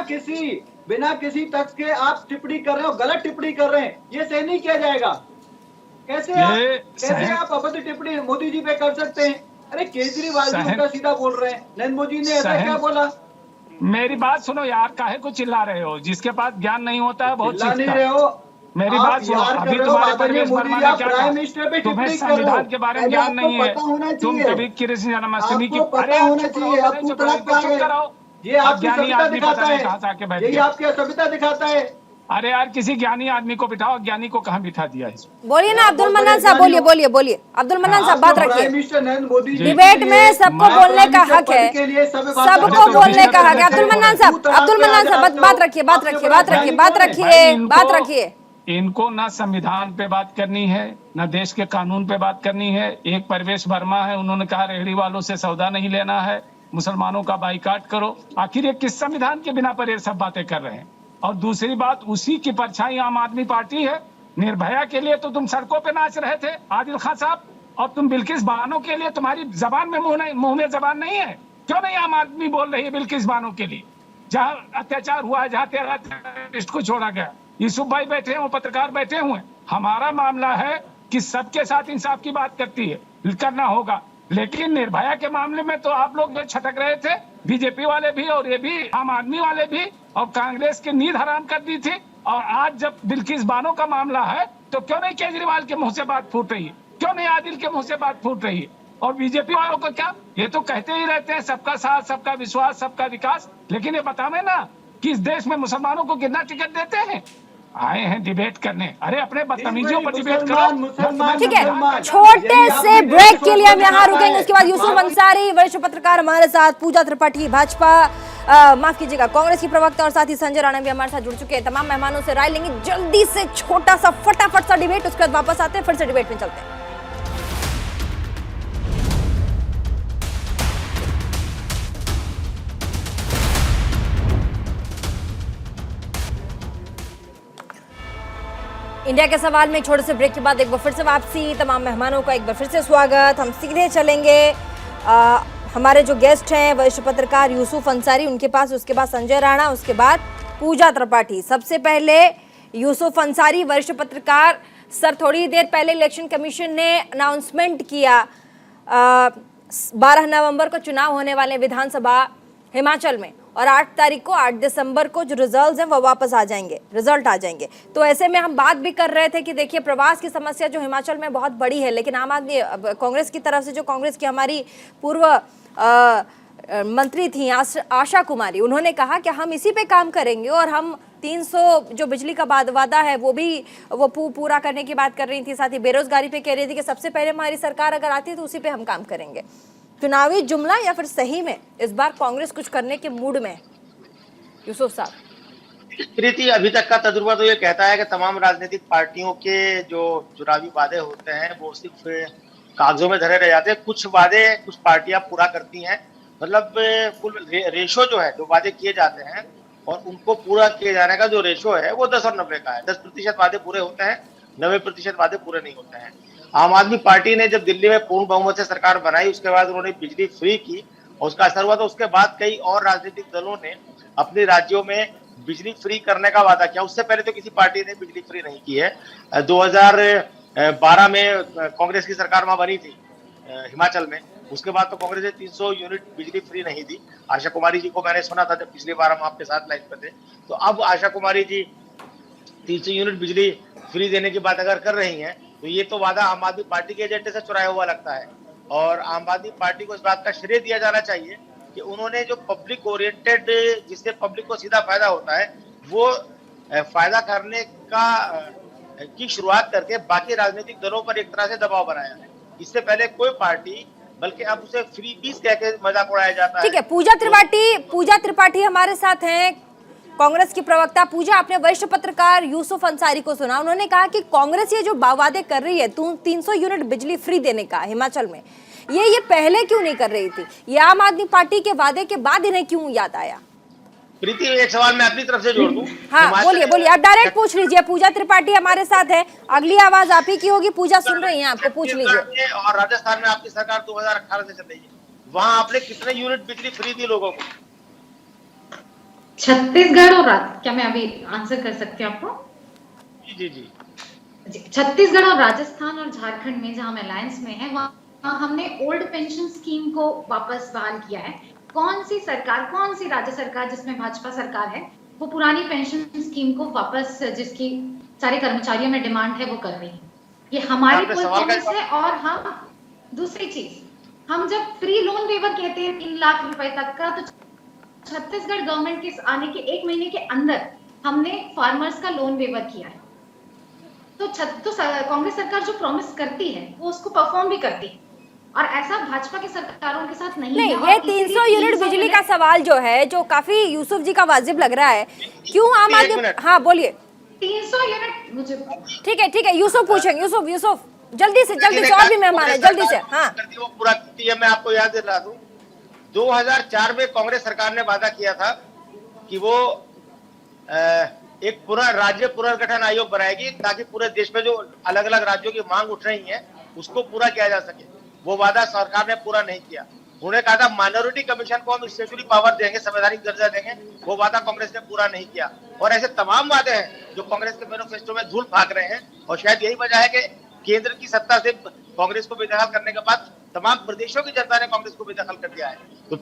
किसी तथ्य के आप टिप्पणी कर रहे हो, गलत टिप्पणी कर रहे हैं, ये सही नहीं किया जाएगा। कैसे आप अबद्ध टिप्पणी मोदी जी पे कर सकते हैं? अरे केजरीवाल जी उल्टा सीधा बोल रहे हैं, नरेंद्र मोदी ने ऐसा क्या बोला? मेरी बात सुनो यार, काहे को चिल्ला रहे हो? जिसके पास ज्ञान नहीं होता है बहुत चिल्ला नहीं रहे हो। मेरी बात सुनो, अभी तुम्हारे परवेश वर्मा ने क्या कहा? तुम्हें संविधान के बारे में ज्ञान नहीं है, तुम कभी कृष्ण जन्माष्टमी की ये आपकी सभ्यता दिखाता है, यही आपकी असभ्यता दिखाता है। अरे यार किसी ज्ञानी आदमी को बिठाओ, ज्ञानी को कहाँ बिठा दिया इसमें? बोलिए ना अब्दुल मन्नान साहब, बोलिए अब्दुल मन्नान साहब बात रखिए। डिबेट में सबको बोलने का हक है, सबको बोलने का हक है। अब्दुल मन्नान साहब बात रखिए। इनको ना संविधान पे बात करनी है, ना देश के कानून पे बात करनी है। एक परवेश वर्मा है, उन्होंने कहा रेहड़ी वालों से सौदा नहीं लेना है, मुसलमानों का बाइकाट करो। आखिर ये किस संविधान के बिना पर ये सब बातें कर रहे हैं? और दूसरी बात, उसी की परछाई आम आदमी पार्टी है। निर्भया के लिए तो तुम सड़कों पे नाच रहे थे आदिल खान साहब, और तुम बिल्किस बानो के लिए तुम्हारी जबान में मुंह में जबान नहीं है। क्यों नहीं आम आदमी बोल रही है बिल्किस बानो के लिए? जहाँ अत्याचार हुआ है, जहाँ 13 टेररिस्ट को छोड़ा गया, यूसुफ भाई बैठे हैं, वो पत्रकार बैठे हुए। हमारा मामला है कि सबके साथ इंसाफ की बात करना होगा, लेकिन निर्भया के मामले में तो आप लोग जो छटक रहे थे, बीजेपी वाले भी और ये भी आम आदमी वाले भी, और कांग्रेस की नींद हराम कर दी थी। और आज जब बिल्किस बानो का मामला है तो क्यों नहीं केजरीवाल के मुंह से बात फूट रही है? क्यों नहीं आदिल के मुंह से बात फूट रही है? और बीजेपी वालों को क्या, ये तो कहते ही रहते हैं सबका साथ, सबका विश्वास, सबका विकास, लेकिन ये बतावे ना कि इस देश में मुसलमानों को कितना टिकट देते हैं? आए हैं डिबेट करने, अरे अपने बदतमीजियों पर डिबेट करो। ठीक है, छोटे से ब्रेक के लिए हम यहाँ रुकेंगे। उसके बाद यूसुफ अंसारी वरिष्ठ पत्रकार हमारे साथ, पूजा त्रिपाठी भाजपा माफ कीजिएगा कांग्रेस की प्रवक्ता, और साथ ही संजय राणा भी हमारे साथ जुड़ चुके हैं। तमाम मेहमानों से राय लेंगे। जल्दी से छोटा सा फटाफट सा डिबेट, उसके बाद वापस आते हैं, फिर से डिबेट में चलते हैं। इंडिया के सवाल में एक छोटे से ब्रेक के बाद एक बार फिर से वापसी। तमाम मेहमानों का एक बार फिर से स्वागत। हम सीधे चलेंगे हमारे जो गेस्ट हैं वरिष्ठ पत्रकार यूसुफ अंसारी, उनके पास, उसके बाद संजय राणा, उसके बाद पूजा त्रिपाठी। सबसे पहले यूसुफ अंसारी वरिष्ठ पत्रकार। सर, थोड़ी देर पहले इलेक्शन कमीशन ने अनाउंसमेंट किया 12 नवंबर को चुनाव होने वाले विधानसभा हिमाचल में, और 8 तारीख को 8 दिसंबर को जो रिजल्ट हैं वो वापस आ जाएंगे, रिजल्ट आ जाएंगे। तो ऐसे में हम बात भी कर रहे थे कि देखिए प्रवास की समस्या जो हिमाचल में बहुत बड़ी है, लेकिन आम आदमी कांग्रेस की तरफ से जो कांग्रेस की हमारी पूर्व मंत्री थी आशा कुमारी, उन्होंने कहा कि हम इसी पे काम करेंगे और हम 300 जो बिजली का वादा है वो पूरा करने की बात कर रही थी। साथ ही बेरोजगारी पे कह रही थी कि सबसे पहले हमारी सरकार अगर आती है तो उसी पे हम काम करेंगे। चुनावी जुमला या फिर सही में इस बार कांग्रेस कुछ करने के मूड में है? यूसुफ साहब। प्रीति, अभी तक का तजुर्बा तो ये कहता है कि तमाम राजनीतिक पार्टियों के जो चुनावी वादे होते हैं वो सिर्फ कागजों में धरे रह जाते हैं। कुछ वादे कुछ पार्टियां पूरा करती हैं, मतलब कुल रेशो जो है, जो वादे किए जाते हैं और उनको पूरा किए जाने का जो रेशो है वो 10 और 90 का है। 10% वादे पूरे होते हैं, 90% वादे पूरे नहीं होते हैं। आम आदमी पार्टी ने जब दिल्ली में पूर्ण बहुमत से सरकार बनाई, उसके बाद उन्होंने बिजली फ्री की और उसका असर हुआ। तो उसके बाद कई और राजनीतिक दलों ने अपने राज्यों में बिजली फ्री करने का वादा किया। उससे पहले तो किसी पार्टी ने बिजली फ्री नहीं की है। 2012 में कांग्रेस की सरकार वहां बनी थी हिमाचल में, उसके बाद तो कांग्रेस ने 300 यूनिट बिजली फ्री नहीं दी। आशा कुमारी जी को मैंने सुना था जब पिछली बार हम आपके साथ लाइन पर थे, तो अब आशा कुमारी जी 300 यूनिट बिजली फ्री देने की बात अगर कर रही हैं तो ये तो वादा आम आदमी पार्टी के एजेंडे से चुराया हुआ लगता है। और आम आदमी पार्टी को इस बात का श्रेय दिया जाना चाहिए कि उन्होंने जो पब्लिक ओरिएंटेड, जिससे पब्लिक को सीधा फायदा होता है, वो फायदा करने की शुरुआत करके बाकी राजनीतिक दलों पर एक तरह से दबाव बनाया है। इससे पहले कोई पार्टी, बल्कि अब उसे फ्री बीस कह के मजाक उड़ाया जाता है। ठीक है, पूजा त्रिपाठी हमारे साथ हैं, कांग्रेस की प्रवक्ता। पूजा, आपने वरिष्ठ पत्रकार यूसुफ अंसारी को सुना, उन्होंने कहा कि कांग्रेस ये जो वादे कर रही है 300 यूनिट बिजली फ्री देने का हिमाचल में, ये पहले क्यों नहीं कर रही थी? ये आम आदमी पार्टी के वादे के बाद इन्हें क्यों याद आया? प्रीति, एक सवाल मैं अपनी तरफ से जोड़ दूं। हाँ, बोलिए, आप डायरेक्ट पूछ लीजिए। पूजा त्रिपाठी हमारे साथ है, अगली आवाज आप ही की होगी। पूजा सुन रही हैं, आपको पूछ लीजिए। और राजस्थान में आपकी सरकार 2018 से चल रही है, वहाँ आपने कितने यूनिट बिजली फ्री दी लोगों को? छत्तीसगढ़ और क्या मैं अभी आंसर कर सकती हूँ आपको? जी। छत्तीसगढ़ और राजस्थान और झारखंड में जहां हम अलायंस में है, वहां हमने ओल्ड पेंशन स्कीम को वापस बहाल किया है। कौन सी राज्य सरकार जिसमें भाजपा सरकार है, वो पुरानी पेंशन स्कीम को वापस, जिसकी सारे कर्मचारियों में डिमांड है, वो कर रही है। ये हमारी कोई प्रॉमिस है। और हम दूसरी चीज, हम जब फ्री लोन वेवर कहते हैं 3 लाख रुपए तक का, तो छत्तीसगढ़ गवर्नमेंट के आने के 1 महीने के अंदर हमने फार्मर्स का लोन वेवर किया है। तो कांग्रेस सरकार जो प्रॉमिस करती है वो उसको परफॉर्म भी करती है, और ऐसा भाजपा की सरकारों के साथ नहीं है। ये 300 यूनिट बिजली का सवाल जो है, जो काफी यूसुफ जी का वाजिब लग रहा है, क्यों आम आदमी? हाँ, बोलिए। 300 यूनिट मुझे ठीक है, यूसुफ पूछेंगे। यूसुफ जल्दी से और भी मेहमान है, जल्दी से। हाँ, वो पूरा करती है। मैं आपको याद दिला दूं, 2004 में कांग्रेस सरकार ने वादा किया था कि वो एक राज्य पुनर्गठन आयोग बनाएगी ताकि पूरे देश में जो अलग अलग राज्यों की मांग उठ रही है उसको पूरा किया जा सके। वो वादा सरकार ने पूरा नहीं किया। उन्होंने कहा था माइनॉरिटी कमीशन को हम स्टैट्यूटरी पावर देंगे, संवैधानिक दर्जा देंगे, वो वादा कांग्रेस ने पूरा नहीं किया। और ऐसे तमाम वादे हैं जो कांग्रेस के मैनिफेस्टो में धूल फेंक रहे हैं, और शायद यही वजह है कि केंद्र की सत्ता से कांग्रेस को बेदखल करने के बाद तमाम प्रदेशों की जनता ने कांग्रेस को बेदखल कर दिया है। तो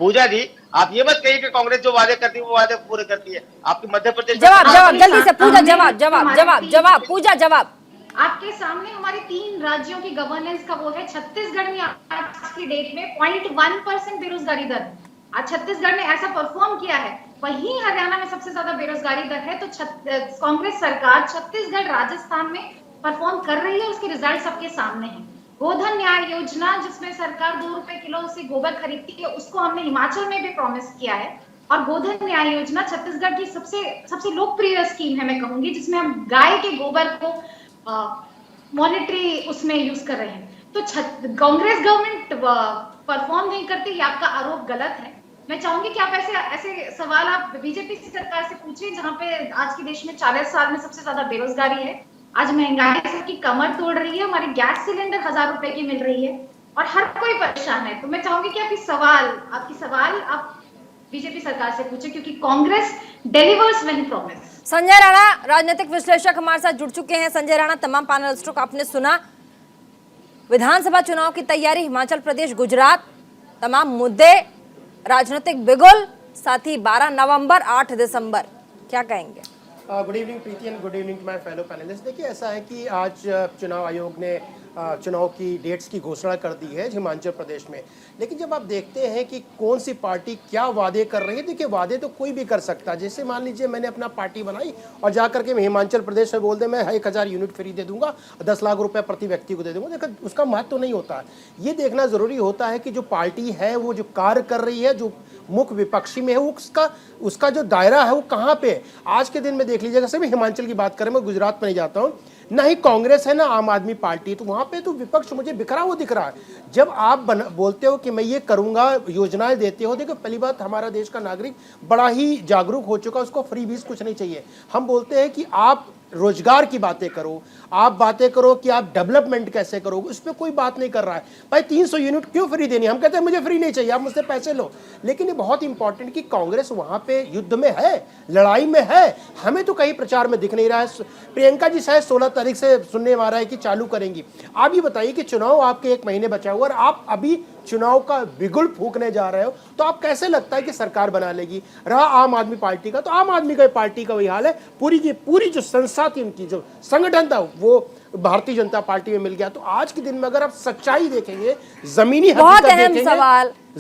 पूजा जी, आप ये मत कहिए कि कांग्रेस जो वादे करती है वो वादे पूरे करती है। आपके मध्य प्रदेश जवाब जल्दी से पूजा, जवाब पूजा, जवाब। आपके सामने हमारे 3 राज्यों की गवर्नेंस का वो है। छत्तीसगढ़ में आज की डेट में 0.1% बेरोजगारी दर, आज छत्तीसगढ़ ने ऐसा परफॉर्म किया है। वहीं हरियाणा में सबसे ज्यादा बेरोजगारी दर है। तो कांग्रेस सरकार छत्तीसगढ़, राजस्थान में परफॉर्म कर रही है, उसके रिजल्ट सबके सामने हैं। गोधन न्याय योजना, जिसमें सरकार 2 रुपए किलो से गोबर खरीदती है, उसको हमने हिमाचल में भी प्रॉमिस किया है। और गोधन न्याय योजना छत्तीसगढ़ की सबसे लोकप्रिय स्कीम है, मैं कहूंगी, जिसमें हम गाय के गोबर को मॉनेटरी उसमें यूज कर रहे हैं। तो कांग्रेस गवर्नमेंट परफॉर्म नहीं करती, ये आपका आरोप गलत है। मैं चाहूंगी कि आप ऐसे सवाल आप बीजेपी की सरकार से पूछें, जहां पे आज के देश में 40 साल में सबसे ज्यादा बेरोजगारी है, आज महंगाई सबकी कमर तोड़ रही है, हमारी गैस सिलेंडर 1000 रुपए की मिल रही है, और हर कोई परेशान है। तो मैं चाहूंगी कि आपकी सवाल आप बीजेपी सरकार से पूछे, क्योंकि Congress delivers when promise. Sanjay Rana राजनीतिक विश्लेषक हमारे साथ जुड़ चुके हैं। संजय राणा, तमाम पैनलिस्टों को आपने सुना। विधानसभा चुनाव की तैयारी, हिमाचल प्रदेश, गुजरात, तमाम मुद्दे राजनीतिक बिगुल, साथ ही 12 नवंबर 8 दिसंबर, क्या कहेंगे? Good evening Preeti and good evening to my fellow panellist. देखिए, ऐसा है कि आज चुनाव आयोग ने चुनाव की डेट्स की घोषणा कर दी है हिमाचल प्रदेश में, लेकिन जब आप देखते हैं कि कौन सी पार्टी क्या वादे कर रही है, देखिए वादे तो कोई भी कर सकता है। जैसे मान लीजिए मैंने अपना पार्टी बनाई और जा करके मैं हिमाचल प्रदेश में बोल दे मैं 1000 यूनिट फ्री दे दूंगा, 10 लाख रुपए प्रति व्यक्ति को दे दूंगा, देखो उसका महत्व तो नहीं होता। ये देखना जरूरी होता है कि जो पार्टी है वो जो कार्य कर रही है, जो मुख्य विपक्षी में है, उसका जो दायरा है वो कहाँ पे। आज के दिन में देख लीजिएगा, सिर्फ हिमाचल की बात करें, मैं गुजरात में नहीं जाता हूँ, ना ही कांग्रेस है ना आम आदमी पार्टी, तो वहां पे तो विपक्ष मुझे बिखरा हुआ दिख रहा है। जब आप बोलते हो कि मैं ये करूंगा, योजनाएं देते हो, देखो पहली बात हमारा देश का नागरिक बड़ा ही जागरूक हो चुका, उसको फ्री बीज कुछ नहीं चाहिए। हम बोलते हैं कि आप रोजगार की बातें करो, आप बातें करो कि आप डेवलपमेंट कैसे करोगे, उस पर कोई बात नहीं कर रहा है। भाई 300 यूनिट क्यों फ्री देनी, हम कहते हैं मुझे फ्री नहीं चाहिए, आप मुझसे पैसे लो। लेकिन ये बहुत इंपॉर्टेंट कि कांग्रेस वहां पे युद्ध में है, लड़ाई में है, हमें तो कहीं प्रचार में दिख नहीं रहा है। प्रियंका जी शायद 16 तारीख से सुनने में आ रहा है कि चालू करेंगी। आप ये बताइए कि चुनाव आपके 1 महीने बचा हुआ और आप अभी चुनाव का बिगुल फूकने जा रहे हो, तो आप कैसे लगता है कि सरकार बना लेगी। रहा आम आदमी पार्टी का, तो आम आदमी का पार्टी का वही हाल है, पूरी की पूरी जो संस्था थी उनकी, जो संगठन था वो भारतीय जनता पार्टी में मिल गया। तो आज के दिन में अगर आप सच्चाई देखेंगे, जमीनी हकीकत देखेंगे,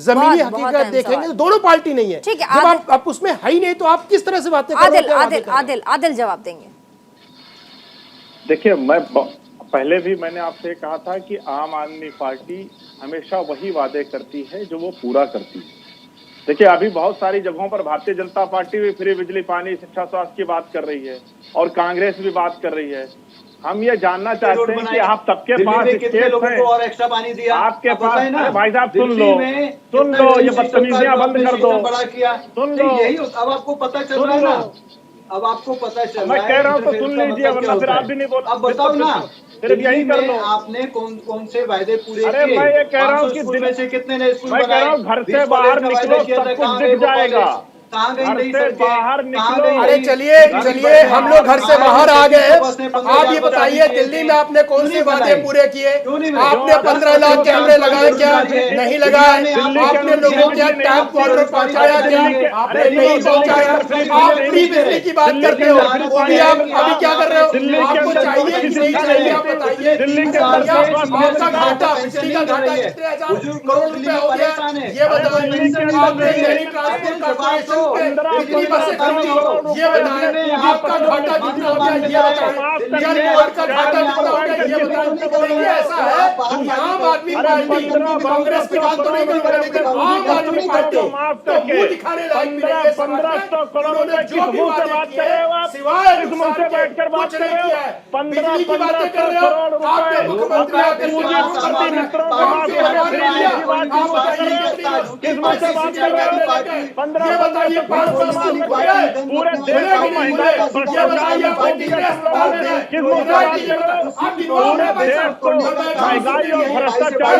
जमीनी हकीकत देखेंगे, तो दोनों पार्टी नहीं है। ठीक है, जब आप उसमें है ही नहीं तो आप किस तरह से बातें करोगे? आदिल जवाब देंगे। देखिए, मैं पहले भी मैंने आपसे कहा था कि आम आदमी पार्टी हमेशा वही वादे करती है जो वो पूरा करती है। देखिए, अभी बहुत सारी जगहों पर भारतीय जनता पार्टी भी फ्री बिजली, पानी, शिक्षा, स्वास्थ्य की बात कर रही है और कांग्रेस भी बात कर रही है। हम ये जानना चाहते हैं कि आप सबके पास कितने लोगों को और एक्स्ट्रा पानी दिया आपके पास है? भाई साहब सुन लो, ये बदतमीजियां बंद कर दो, बड़ा किया, सुन लो, यही अब आपको पता चल रहा है ना, अब आपको पता चल रहा है। मैं कह रहा हूँ तो सुन लीजिए, वरना फिर आप भी नहीं बोल। अब बताओ ना, सिर्फ यही कर लो, आपने कौन से वायदे पूरे किए? अरे मैं ये कह रहा हूँ कि स्कूल में से कितने नए स्कूल मैं कह रहा हूँ घर से बाहर निकलो, सब कुछ दिख जाएगा। घर से बाहर निकलो। अरे चलिए हम लोग घर से बाहर आ गए। आप ये बताइए, दिल्ली में आपने कौन से वादे पूरे किए? आपने 15 लाख कैमरे लगाए क्या? नहीं लगाए। आपने लोगों को क्या टैप वाटर पहुंचाया क्या? आपने नहीं पहुंचाया। आप फ्री बिजली की बात करते हो, वो भी आप अभी क्या कर रहे हो? आपको चाहिए कि नहीं चाहिए, आप बताइए। आपका घाटा, बिजली का घाटा कितने हजार करोड़ रुपए हो गया, ये बताइए। आपने दिल्ली ट्रांसपोर्ट कॉर्पोरेशन कितनी बसें खरीदी, ये बताएं। आपका घाटा कितना हो गया, ये बताएं। जल बोर्ड का घाटा कितना हो गया, ये बताएं। ऐसा है कि आम आदमी पार्टी, कांग्रेस की बात तो नहीं करेंगे, लेकिन आम आदमी पार्टी तो मुंह दिखाने लायक भी नहीं है। 1500 करोड़ रुपए किस मुंह से बात कर रहे हो आप? सिवाय किस मुंह से बैठकर बात कर रहे हो? 1500 करोड़ रुपए मुख्यमंत्री आकर पूंजीपति मित्रों से बात कर रहे हो, किस मुंह से बात कर रहे हो? 1500 पूरे देश का महंगाई, भ्रष्टाचार में किस मुंह से बात कर रहे हो? पूरे देश को महंगाई और भ्रष्टाचार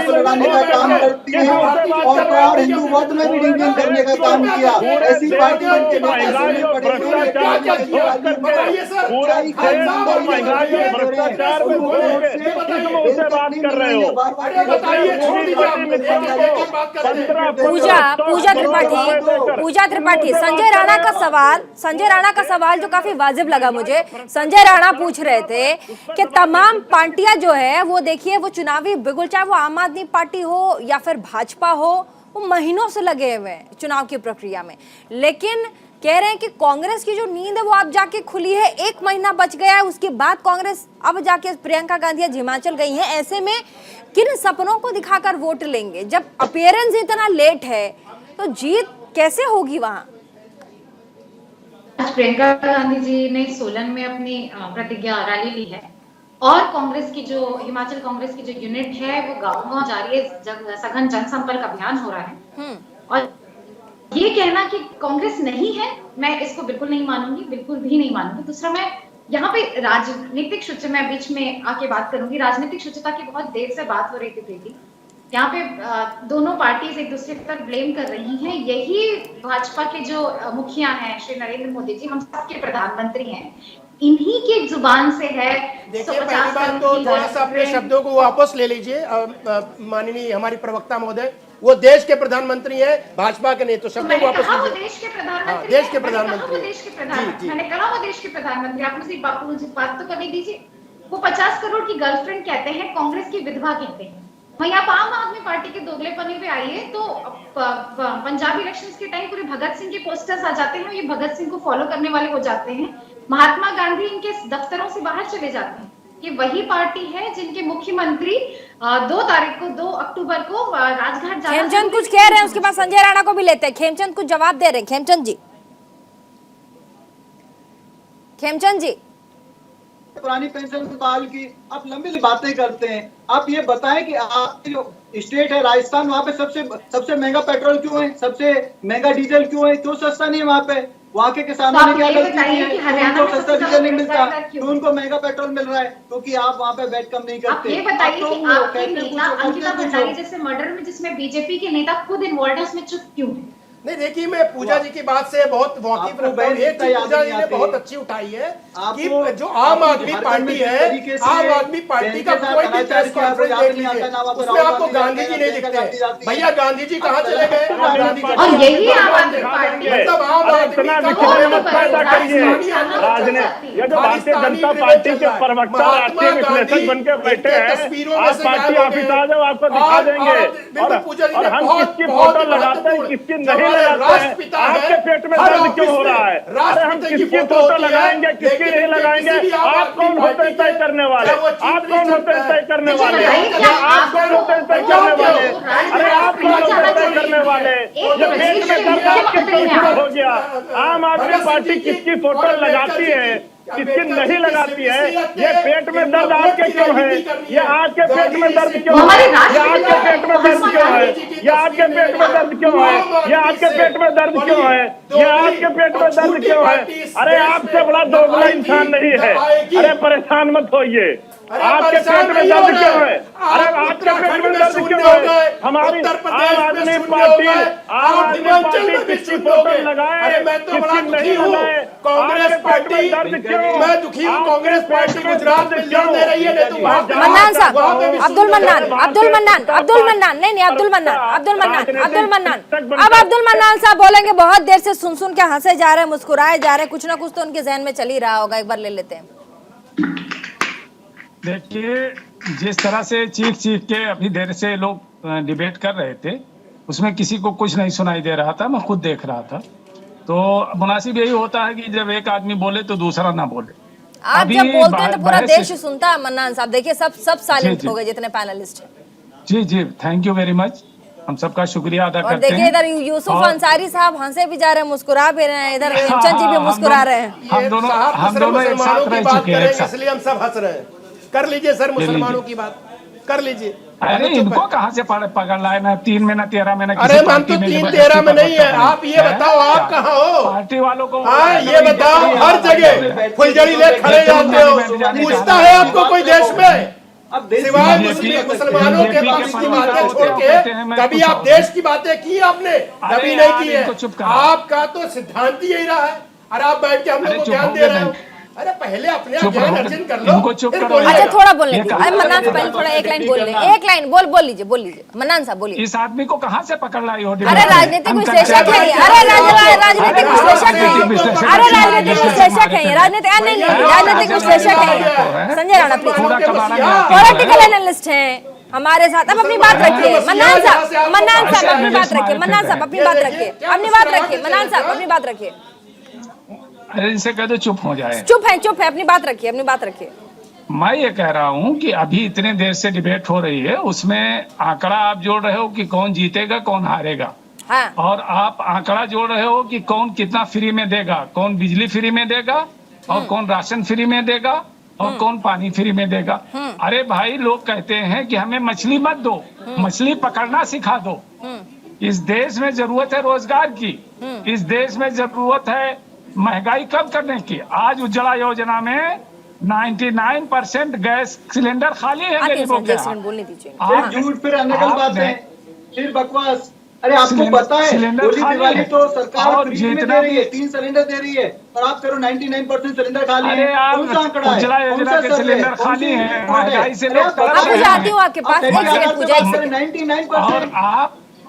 किस मुंह से बात कर रहे हो? हिंदूवाद में भी डिवीजन करने का काम किया। ऐसी पार्टी महंगाई और भ्रष्टाचार में धोख करके पूरे देश को महंगाई और भ्रष्टाचार में धोके किस मुंह से बात कर रहे हो? पूजा त्रिपाठी, संजय राणा का सवाल जो काफी वाजिब लगा मुझे। संजय राणा पूछ रहे थे कि तमाम पार्टियां जो है वो देखिए, वो चुनावी बिगुल, चाहे वो आम आदमी पार्टी हो या फिर भाजपा हो, वो महीनों से लगे हुए हैं चुनाव की प्रक्रिया में, लेकिन कह रहे हैं कि कांग्रेस की जो नींद है वो अब जाके खुली है। 1 महीना बच गया है, उसके बाद कांग्रेस अब जाके प्रियंका गांधी आज हिमाचल गई हैं। ऐसे में किन सपनों को दिखाकर वोट लेंगे? जब अपीयरेंस इतना लेट है तो जीत कैसे होगी वहां? आज प्रियंका गांधी जी ने सोलन में अपनी प्रतिज्ञा रैली ली है और कांग्रेस की जो हिमाचल कांग्रेस की जो यूनिट है वो गांव-गांव जा रही है, सघन जनसंपर्क अभियान हो रहा है। और ये कहना कि कांग्रेस नहीं है, मैं इसको बिल्कुल नहीं मानूंगी, बिल्कुल भी नहीं मानूंगी। दूसरा, मैं यहाँ पे राजनीतिक शुचिता, मैं बीच में आके बात करूंगी, राजनीतिक शुचिता की बहुत देर से बात हो रही थी प्रीति। यहाँ पे दोनों पार्टीज एक दूसरे पर ब्लेम कर रही हैं। यही भाजपा के जो मुखिया हैं, श्री नरेंद्र मोदी जी, हम सबके प्रधानमंत्री हैं, इन्हीं की जुबान से है। देखिए, पहली बात तो थोड़ा सा अपने शब्दों को वापस ले लीजिए माननीय हमारी प्रवक्ता महोदय। वो देश के प्रधानमंत्री हैं, भाजपा के नहीं। तो शब्द मैंने वापस कहा वो लीजिए। देश के प्रधानमंत्री हाँ, देश के हैं। प्रधानमंत्री मैंने कहा वो देश के प्रधानमंत्री। जी, जी। मैंने कहा वो देश के प्रधानमंत्री। आप मुझे बात तो करने दीजिए। वो 50 करोड़ की गर्लफ्रेंड कहते हैं, कांग्रेस की विधवा कहते हैं। वहीं आप आम आदमी पार्टी के दोगलेपने पे आइए तो पंजाब इलेक्शंस के टाइम पूरे भगत सिंह के पोस्टर्स आ जाते हैं, ये भगत सिंह को फॉलो करने वाले हो जाते हैं। महात्मा गांधी इनके दफ्तरों से बाहर चले जाते हैं। ये वही पार्टी है जिनके मुख्यमंत्री 2 अक्टूबर को राजघाट जाना। खेमचंद कुछ कह रहे हैं, उसके बाद संजय राणा को भी लेते हैं। खेमचंद कुछ जवाब दे रहे हैं। खेमचंद जी, खेमचंद जी, पुरानी पेंशन बहाल की आप लंबी बातें करते हैं। आप ये बताएं कि आपकी जो स्टेट है राजस्थान, वहाँ पे सबसे महंगा पेट्रोल क्यों है, सबसे महंगा डीजल क्यों है, क्यों सस्ता नहीं है वहाँ पे? वहाँ के किसानों ने क्या गलती की है? उनको सस्ता डीजल नहीं मिलता, तो उनको महंगा पेट्रोल मिल रहा है क्योंकि आप वहाँ पे बैठ कम नहीं करते। आप ये बताइए कि आपके नेता अंकिता भंडारी जैसे मर्डर में जिसमें बीजेपी के नेता खुद इन्वॉल्व है, उसमें चुप क्यों है? नहीं, देखिए मैं पूजा जी की बात से बहुत वाकिफ रखता हूँ। एक चीज पूजा जी ने बहुत अच्छी उठाई है कि जो आम आदमी पार्टी है, आम आदमी पार्टी का कोई भी प्रेस कॉन्फ्रेंस देख लीजिए, उसमें आपको गांधी जी नहीं दिखते। भैया गांधी जी कहाँ चले गए? और यही आम आदमी पार्टी, मतलब आम आदमी ये जो भारतीय जनता पार्टी के प्रवक्ता राष्ट्रीय विश्लेषक बन के बैठे हैं, आप पार्टी ऑफिस आ जाओ, आपको दिखा देंगे। और हम किसकी फोटो लगाते हैं, किसकी नहीं लगाते हैं, आपके पेट में दर्द क्यों हो रहा है? अरे हम किसकी फोटो लगाएंगे, किसकी नहीं लगाएंगे? आप कौन होते हैं तय करने वाले? आप कौन होते हैं तय करने वाले? आप कौन होते हैं तय करने वाले? अरे आप कौन होते हैं तय करने वाले? ये पेट में दर्द आपके क्यों शुरू हो गया? आम आदमी पार्टी किसकी फोटो लगाती है, किसकी नहीं लगाती है? ये पेट में दर्द आपके क्यों है? ये आपके पेट में दर्द क्यों है? ये आपके पेट में दर्द क्यों है? ये आपके पेट में दर्द क्यों है? ये आपके पेट में दर्द क्यों है? ये आपके पेट में दर्द क्यों है? अरे आपसे बड़ा दोगला इंसान नहीं है। अरे परेशान मत होइए। आपके पेट में दर्द क्यों है? अरे आपके पेट में दर्द क्यों है? हमारी आम आदमी पार्टी किसकी फोटो लगाए, किसकी नहीं लगाए? कांग्रेस पार्टी मैं दुखी हूँ। कांग्रेस पार्टी गुजरात में जड़ दे रही है। मन्नान साहब, अब्दुल मन्नान नहीं अब्दुल मन्नान। अब अब्दुल मन्नान साहब बोलेंगे। बहुत देर से सुन के हंसे जा रहे हैं, मुस्कुराए जा रहे हैं, कुछ ना कुछ तो उनके जहन में चल ही रहा होगा। एक बार ले लेते हैं। देखिए, जिस तरह से चीख के अभी देर से लोग डिबेट कर रहे थे, उसमें किसी को कुछ नहीं सुनाई दे रहा था। मैं खुद देख रहा था। तो मुनासिब यही होता है कि जब एक आदमी बोले तो दूसरा ना बोले। आप जब बोलते हैं तो पूरा देश सुनता है। मन्नान साहब देखिए, सब साइलेंट हो गए जितने पैनलिस्ट हैं। जी, थैंक यू वेरी मच। हम सबका शुक्रिया अदा करते हैं। और देखिए इधर यूसुफ अंसारी साहब हंसे भी जा रहे हैं, मुस्कुरा भी रहे हैं। इधर खेमचंद जी भी मुस्कुरा रहे हैं। हम दोनों एक साथ रह चुके हैं, इसलिए हम सब हंस रहे हैं। कर लीजिए सर, मुसलमानों की बात कर लीजिए। अरे इनको कहाँ से पकड़ लाए ना 3 में ना 13 में ना? अरे हम तो 3-13 में नहीं है। आप ये बताओ, आप कहाँ हो? पार्टी वालों को हाँ ये बताओ, हर जगह फुलझड़ी ले खड़े जाते हो। पूछता है आपको कोई देश में? अब सिवाय मुसलमानों के पक्ष की बातें छोड़ के कभी आप देश की बातें की आपने? कभी नहीं की है। आपका तो सिद्धांत ही यही रहा है। और आप बैठ के हम लोग को ज्ञान दे रहे हो। अरे पहले अपने ज्ञान अर्जन कर लो। अच्छा थोड़ा बोलने दीजिए। अरे मन्नान साहब पहले थोड़ा एक लाइन बोल ले। एक लाइन बोल लीजिए। मन्नान साहब बोलिए। इस आदमी को कहाँ से पकड़ लाई हो? अरे राजनीतिक विश्लेषक है। अरे राजनीतिक विश्लेषक है। अरे राजनीतिक विश्लेषक है। राजनीतिक विश्लेषक है। Sanjay Rana please. Political analyst हैं हमारे साथ। अब अपनी बात रखिए। मन्नान साहब अपनी बात रखिए। मन्नान साहब अपनी बात रखिए। मन्नान साहब अपनी बात रखिए। अरे इनसे कह दो चुप हो जाए। चुप है। अपनी बात रखिए। मैं ये कह रहा हूँ कि अभी इतने देर से डिबेट हो रही है, उसमें आंकड़ा आप जोड़ रहे हो कि कौन जीतेगा कौन हारेगा। हाँ। और आप आंकड़ा जोड़ रहे हो कि कौन कितना फ्री में देगा, कौन बिजली फ्री में देगा और कौन राशन फ्री में देगा और कौन पानी फ्री में देगा। अरे भाई, लोग कहते हैं कि हमें मछली मत दो, मछली पकड़ना सिखा दो। इस देश में जरूरत है रोजगार की। इस देश में जरूरत है महंगाई कम करने की। आज उज्ज्वला योजना में 99% गैस सिलेंडर खाली है गरीबों के। झूठ, फिर अनकल बातें, फिर बकवास। अरे आपको पता है दिवाली तो सरकार फ्री में दे रही है, 3 सिलेंडर दे रही है और आप करो 99% सिलेंडर खाली है। उज्ज्वला योजना के सिलेंडर खाली है, महंगाई से आपके पास 1 सेकंड पूजा। 99% और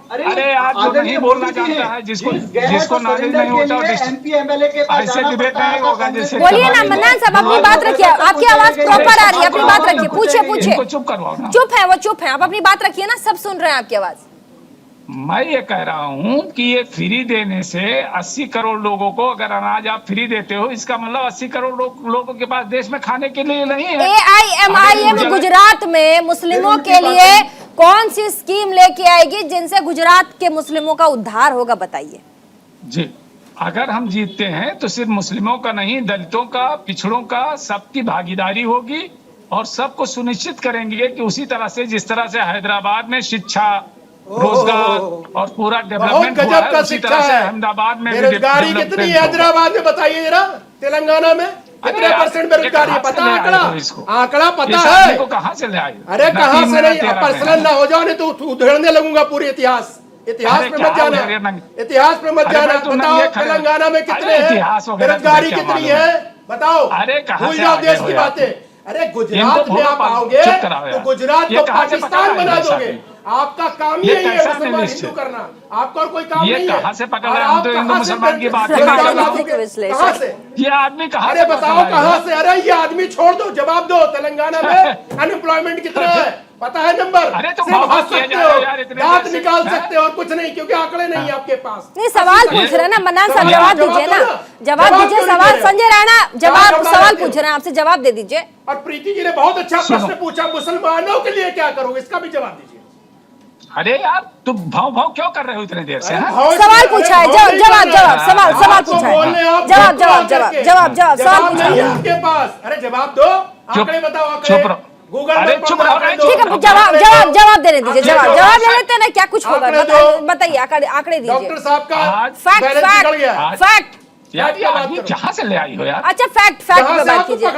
अरे यार जो नहीं बोलना चाहता है, जिसको नॉलेज नहीं होता, एमपी एमएलए के पास ऐसे डिबेट नहीं होगा। जैसे बोलिए ना मन्नान साहब, अपनी बात रखिए, आपकी आवाज प्रॉपर आ रही है, अपनी बात रखिए, पूछिए। चुप करवाओ ना। चुप है वो, चुप है, आप अपनी बात रखिए ना, सब सुन रहे हैं आपकी आवाज। मैं ये कह रहा हूँ कि ये फ्री देने से 80 करोड़ लोगों को अगर अनाज आप फ्री देते हो, इसका मतलब 80 करोड़ लोगों के पास देश में खाने के लिए नहीं है। AIMIM गुजरात में मुस्लिमों के लिए कौन सी स्कीम लेके आएगी जिनसे गुजरात के मुस्लिमों का उद्धार होगा, बताइए जी। अगर हम जीतते हैं तो सिर्फ मुस्लिमों का नहीं, दलितों का, पिछड़ों का, सबकी भागीदारी होगी और सबको सुनिश्चित करेंगे कि उसी तरह से जिस तरह से हैदराबाद में शिक्षा, रोजगार और पूरा डेवलपमेंट हुआ है, उसी तरह से अहमदाबाद में बेरोजगारी कितनी है हैदराबाद में, बताइए जरा। तेलंगाना में कितने परसेंट बेरोजगारी है, पता आंकड़ा पता है? कहाँ से ले आए? अरे कहाँ से नहीं, पर्सनल ना हो जाओ, नहीं तो उधेड़ने लगूंगा पूरे इतिहास में मत जाना, इतिहास में मत जाना। बताओ तेलंगाना में कितने हैं, बेरोजगारी कितनी है, बताओ। अरे भूल जाओ देश की बातें। अरे गुजरात में आप आओगे तो गुजरात को पाकिस्तान बना दोगे। आपका काम ही है मुसलमान हिंदू करना, आपका और कोई काम नहीं है। कहाँ से पकड़ रहे हैं? हम तो हिंदू मुसलमान की बात कहाँ से? ये आदमी कहाँ? अरे बताओ कहाँ से? अरे ये आदमी छोड़ दो, जवाब दो। तेलंगाना में अनएम्प्लॉयमेंट कितना है पता है नंबर? अरे तो सिर्फ हंस सकते हो, दांत निकाल सकते हो और कुछ नहीं, क्योंकि आंकड़े नहीं है आपके पास। नहीं, सवाल पूछ रहे हैं ना मन्नान साहब, जवाब दीजिए ना, जवाब दीजिए। सवाल संजय राणा सवाल पूछ रहे हैं आपसे, जवाब दे दीजिए। और प्रीति जी ने बहुत अच्छा प्रश्न पूछा, मुसलमानों के लिए क्या करोगे, इसका भी जवाब दीजिए। अरे यार तुम भाव क्यों कर रहे हो इतने देर से? सवाल पूछा है, सवाल पूछा है, जवाब सवाल पूछा है आपके पास। अरे जवाब दो, आंकड़े बताओ, आंकड़े गूगल अरे चुप रहो। ठीक है, जवाब देने दीजिए, जवाब दे लेते हैं ना, क्या कुछ होगा बताइए, आंकड़े दीजिए। डॉक्टर साहब का फैक्ट यार ये आदमी कहाँ से ले आई हो यार? अच्छा फैक्ट पे बात कीजिए।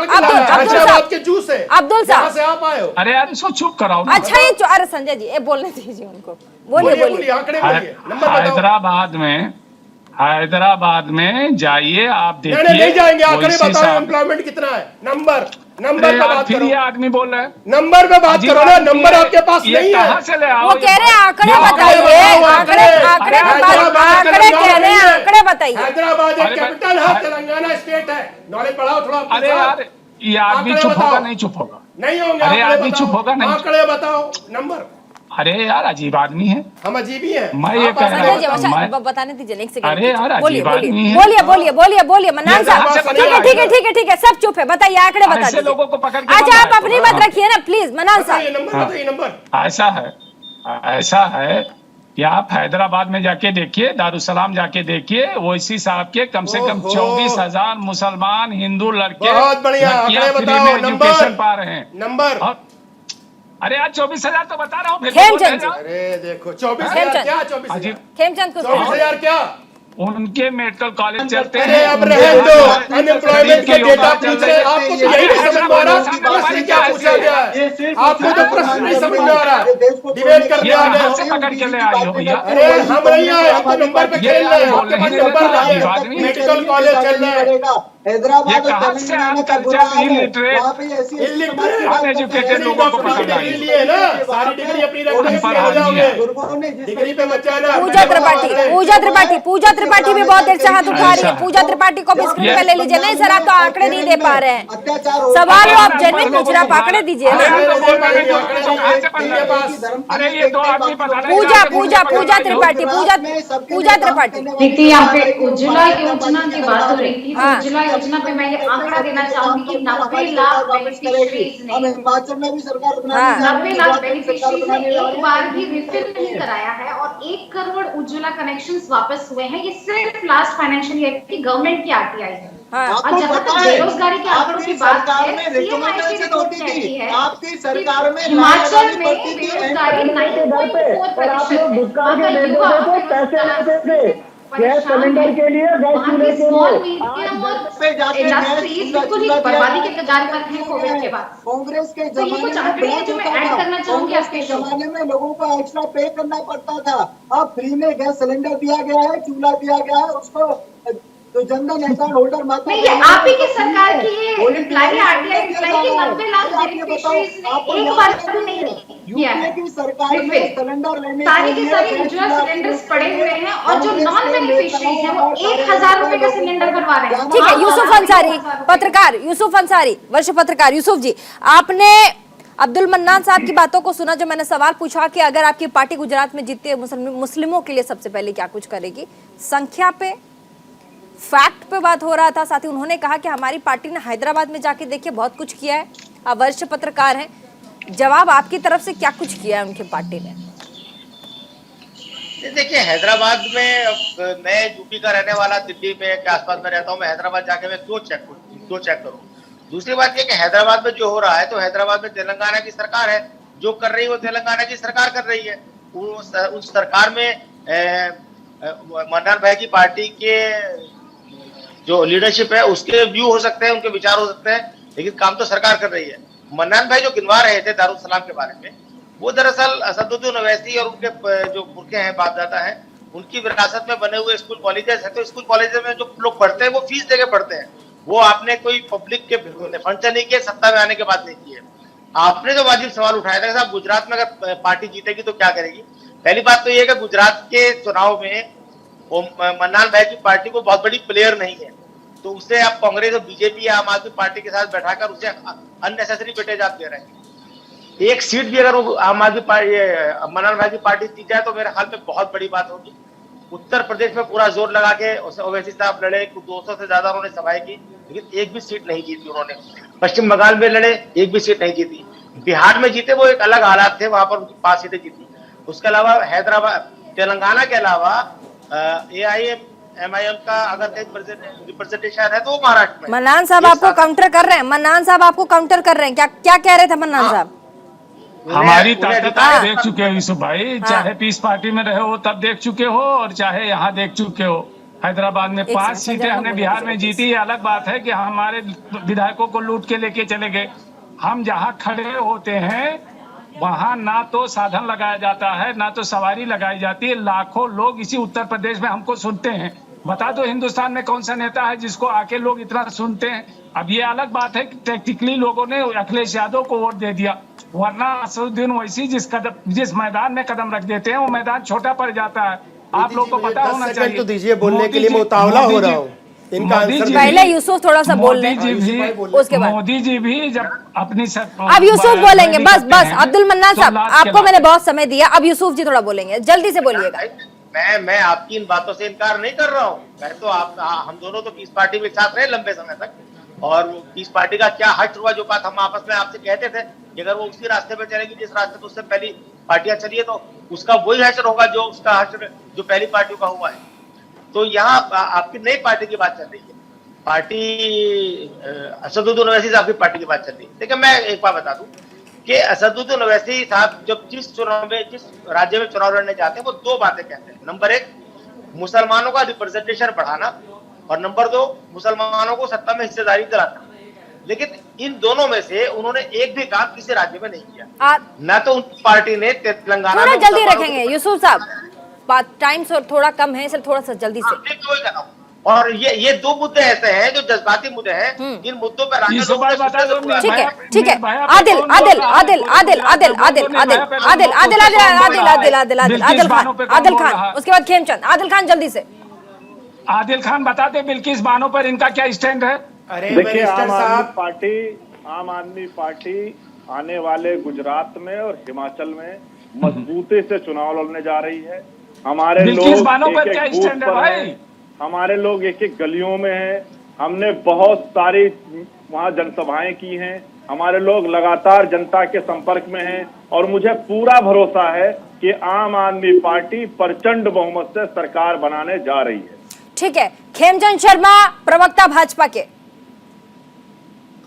अब्दुल साहब से आप आए हो। अरे यार इसको चुप कराओ। अच्छा ये अरे संजय जी, ये बोलने दीजिए उनको, बोलिए। हैदराबाद में जाइए, आप देखिए। नहीं जाएंगे, आंकड़े बताओ, एम्प्लॉयमेंट कितना है, नंबर पे बात करो। ये आदमी बोल रहा है, नंबर पे बात करो ना, नंबर आपके पास नहीं है। कहाँ से ले आओ? वो कह रहे हैं आंकड़े बताइए, आंकड़े कह रहे हैं, आंकड़े बताइए। हैदराबाद एक कैपिटल है, तेलंगाना स्टेट है, नॉलेज बढ़ाओ थोड़ा। अरे यार ये आदमी चुप होगा नहीं? चुप होगा नहीं होंगे। अरे आदमी चुप होगा नहीं? आंकड़े बताओ, नंबर। अरे यार अजीब आदमी है। हम अजीब ही हैं। मैं ये कह रहा हूँ, बताने दीजिए एक सेकंड। अरे यार अजीब आदमी है। बोलिए मन्नान साहब। ठीक है, सब चुप है, बताइए आंकड़े बता दीजिए। लोगों को पकड़ के अच्छा आप अपनी बात रखिए ना प्लीज मन्नान साहब। नंबर ऐसा है कि आप हैदराबाद में जाके देखिए, दारुसलाम जाके देखिए, ओवैसी साहब के कम से कम 24,000 मुसलमान हिंदू लड़के बहुत बढ़िया एजुकेशन पा रहे हैं। नंबर अरे यार 24,000 तो बता रहा हूँ। अरे देखो 24,000 क्या, 24,000 खेमचंद को 24,000 क्या? उनके मेडिकल कॉलेज चलते हैं। अरे अब रहे दो, अनएम्प्लॉयमेंट के डेटा पूछ रहे, आपको तो यही नहीं समझ में आ रहा प्रश्न क्या पूछा गया है, आपको तो प्रश्न नहीं समझ में आ रहा, डिबेट करने आ गए। पकड़ के ले आई हो भैया। अरे हम नहीं आए, हम तो नंबर पे खेल रहे हैं, आपके पास नंबर नहीं है, मेडिकल कॉलेज चल रहा है। हैदराबाद अनएजुकेटेड लोगों को पकड़ लिए ना, सारी डिग्री अपनी हो जाओगे, डिग्री पे मत जाना। पूजा त्रिपाठी भी बहुत देर से हाथ उठा रही है। पूजा त्रिपाठी को भी स्क्रीन पे ले लीजिए। नहीं सर आप तो आंकड़े नहीं दे पा रहे हैं, सवाल वो आप जेन्युइन पूछ रहे, आप आंकड़े दीजिए ना। अरे ये दो आदमी पूजा त्रिपाठी। देखिए यहाँ पे उज्ज्वला योजना की बात हो रही थी, उज्ज्वला योजना पे मैं आंकड़ा देना चाहूंगी कि 90 लाख बेनिफिशियरीज ने 90 लाख बेनिफिशियरीज ने एक बार भी रिफिल नहीं कराया है और 1 करोड़ उज्ज्वला कनेक्शंस वापस हुए हैं। ये सिर्फ लास्ट फाइनेंशियल ईयर की गवर्नमेंट की आरटीआई है। और जहाँ तक बेरोजगारी के आंकड़ों की बात है, सीएमआई की रिपोर्ट कहती है आपकी सरकार में हिमाचल में बेरोजगारी 9.4% गैस सिलेंडर के लिए, गैस चूल्हे के लिए इंडस्ट्रीज बिल्कुल ही बर्बादी के कगार पर हैं कोविड के बाद। कांग्रेस के तो ये कुछ आंकड़े हैं जो मैं ऐड करना चाहूंगी आपके जमाने में लोगों को एक्स्ट्रा पे करना पड़ता था, अब फ्री में गैस सिलेंडर दिया गया है, चूल्हा दिया गया है, उसको तो जनधन अकाउंट होल्डर माता नहीं, ये आप ही की सरकार की है एम्प्लॉय आरटीआई एम्प्लॉय के 90 लाख बेनिफिशियरीज ने एक बार भी नहीं किया है। की सरकार में सिलेंडर लेने सारी के सारे उज्ज्वला सिलेंडर्स पड़े हुए हैं और जो नॉन बेनिफिशियरीज हैं वो 1000 रुपए का सिलेंडर भरवा रहे हैं। ठीक है, यूसुफ अंसारी, पत्रकार यूसुफ अंसारी, वरिष्ठ पत्रकार यूसुफ जी, आपने अब्दुल मन्नान साहब की बातों को सुना। जो मैंने सवाल पूछा कि अगर आपकी पार्टी गुजरात में जीतती है, मुस्लिमों के लिए सबसे पहले क्या कुछ करेगी, संख्या पे, फैक्ट पे बात हो रहा था। साथ ही उन्होंने कहा कि हमारी पार्टी ने हैदराबाद में जाके देखिए बहुत कुछ किया है। आप वरिष्ठ पत्रकार हैं, जवाब आपकी तरफ से क्या कुछ किया है उनकी पार्टी ने? देखिए, हैदराबाद में मैं यूपी का रहने वाला, दिल्ली में के आसपास में रहता हूँ, मैं हैदराबाद जाके मैं क्यों चेक करूँ। दूसरी बात ये कि हैदराबाद में जो हो रहा है, तो हैदराबाद में तेलंगाना की सरकार है, जो कर रही है वो तेलंगाना की सरकार कर रही है। उस सरकार में मन्नान भाई की पार्टी के जो लीडरशिप है उसके व्यू हो सकते हैं, उनके विचार हो सकते हैं, लेकिन काम तो सरकार कर रही है। मन्नान भाई जो गिनवा रहे थे दारुल सलाम के बारे में, वो दरअसल असदुद्दीन ओवैसी और उनके जो पुरखे हैं, बाप दादा हैं, उनकी विरासत में बने हुए स्कूल कॉलेजेस है। तो स्कूल कॉलेजेस में जो लोग पढ़ते हैं वो फीस देके पढ़ते हैं, वो आपने कोई पब्लिक के फंड से नहीं किए, सत्ता में आने के बाद नहीं किए। आपने जो वाजिब सवाल उठाया था कि साहब गुजरात में अगर पार्टी जीतेगी तो क्या करेगी, पहली बात तो ये कि गुजरात के चुनाव में वो मन्नान भाई की पार्टी को बहुत बड़ी प्लेयर नहीं है, तो उसे आप कांग्रेस और बीजेपी या आम आदमी पार्टी के साथ बैठाकर उसे अननेसेसरी बेटेजात दे रहे हैं। एक सीट भी अगर वो आम आदमी पार्टी, मन्नान भाई की पार्टी जीत जाए तो मेरे ख्याल में बहुत बड़ी बात होगी। उत्तर प्रदेश में पूरा जोर लगा के ओवैसी साहब लड़े, 200 से ज्यादा उन्होंने सभाएं की, लेकिन एक भी सीट नहीं जीती उन्होंने। पश्चिम बंगाल में लड़े, एक भी सीट नहीं जीती। बिहार में जीते, वो एक अलग हालात थे, वहां पर उनकी 5 सीटें जीती। उसके अलावा हैदराबाद, तेलंगाना के अलावा AIM-MIM का अगर कहीं रिप्रेजेंटेशन है तो वो महाराष्ट्र में। मन्नान साहब आपको काउंटर कर रहे हैं, मन्नान साहब आपको काउंटर कर रहे हैं, क्या कह रहे थे मन्नान साहब? हमारी ताकत आप देख चुके हो यूसुफ भाई, चाहे पीस पार्टी में रहे हो तब देख चुके हो, और चाहे यहाँ देख चुके हो। हैदराबाद में 5 सीटें हमने बिहार में जीती। ये अलग बात है कि हमारे विधायकों को लूट के लेके चले गए। हम जहाँ खड़े होते हैं वहां ना तो साधन लगाया जाता है, ना तो सवारी लगाई जाती है। लाखों लोग इसी उत्तर प्रदेश में हमको सुनते हैं। बता दो हिंदुस्तान में कौन सा नेता है जिसको आके लोग इतना सुनते हैं। अब ये अलग बात है कि टेक्निकली लोगों ने अखिलेश यादव को वोट दे दिया, वरना असदुद्दीन ओवैसी जिस मैदान में कदम रख देते हैं वो मैदान छोटा पड़ जाता है। आप लोग को पता होना चाहिए। तो दीजिए बोलने के लिए, मैं उतावला हो रहा हूँ। इनका पहले यूसुफ थोड़ा सा बोल लें, उसके बाद मोदी जी भी जब अपनी अब यूसुफ बोलेंगे। बस अब्दुल मन्नान साहब, आपको मैंने बहुत समय दिया, अब यूसुफ जी थोड़ा बोलेंगे, जल्दी से बोलिएगा। मैं आपकी इन बातों से इनकार नहीं कर रहा हूँ। मैं तो हम दोनों तो पीस पार्टी में साथ रहे लंबे समय तक, और पीस पार्टी का क्या हट हुआ, जो बात हम आपस में आपसे कहते थे कि अगर वो उसी रास्ते पे चलेगी जिस रास्ते पे उससे पहली पार्टियां चली है, तो उसका वही हश्र होगा जो उसका हश्र जो पहली पार्टियों का हुआ है। तो यहाँ आपकी नई पार्टी की बात चल रही है, पार्टी असदुद्दीन ओवैसी साहब की पार्टी की बात चल रही है। देखिए, मैं एक बात बता दूं कि असदुद्दीन ओवैसी साहब जब जिस राज्य में चुनाव लड़ने जाते हैं वो 2 बातें कहते हैं। नंबर 1, मुसलमानों का रिप्रेजेंटेशन बढ़ाना, और नंबर 2, मुसलमानों को सत्ता में हिस्सेदारी दिलाना। लेकिन इन दोनों में से उन्होंने एक भी काम किसी राज्य में नहीं किया। ना तो उनकी पार्टी ने तेलंगाना में जल्दी रखेंगे यूसुफ साहब, टाइम थोड़ा कम है, सिर्फ थोड़ा सा जल्दी से। और ये 2 मुद्दे ऐसे हैं जो जज्बाती मुद्दे हैं, इन मुद्दों पर ठीक है। आदिल खान, उसके बाद खेमचंद। आदिल खान जल्दी से। आदिल खान बता दे बिल्किस बानो पर इनका क्या स्टैंड है? देखिए, आम आदमी पार्टी आने वाले गुजरात में और हिमाचल में मजबूती से चुनाव लड़ने जा रही है। हमारे लोग एक एक बूथ पर हैं, हमारे लोग एक एक गलियों में हैं। हमने बहुत सारी वहाँ जनसभाएं की हैं। हमारे लोग लगातार जनता के संपर्क में हैं, और मुझे पूरा भरोसा है कि आम आदमी पार्टी प्रचंड बहुमत से सरकार बनाने जा रही है। ठीक है, खेमचंद शर्मा, प्रवक्ता भाजपा के।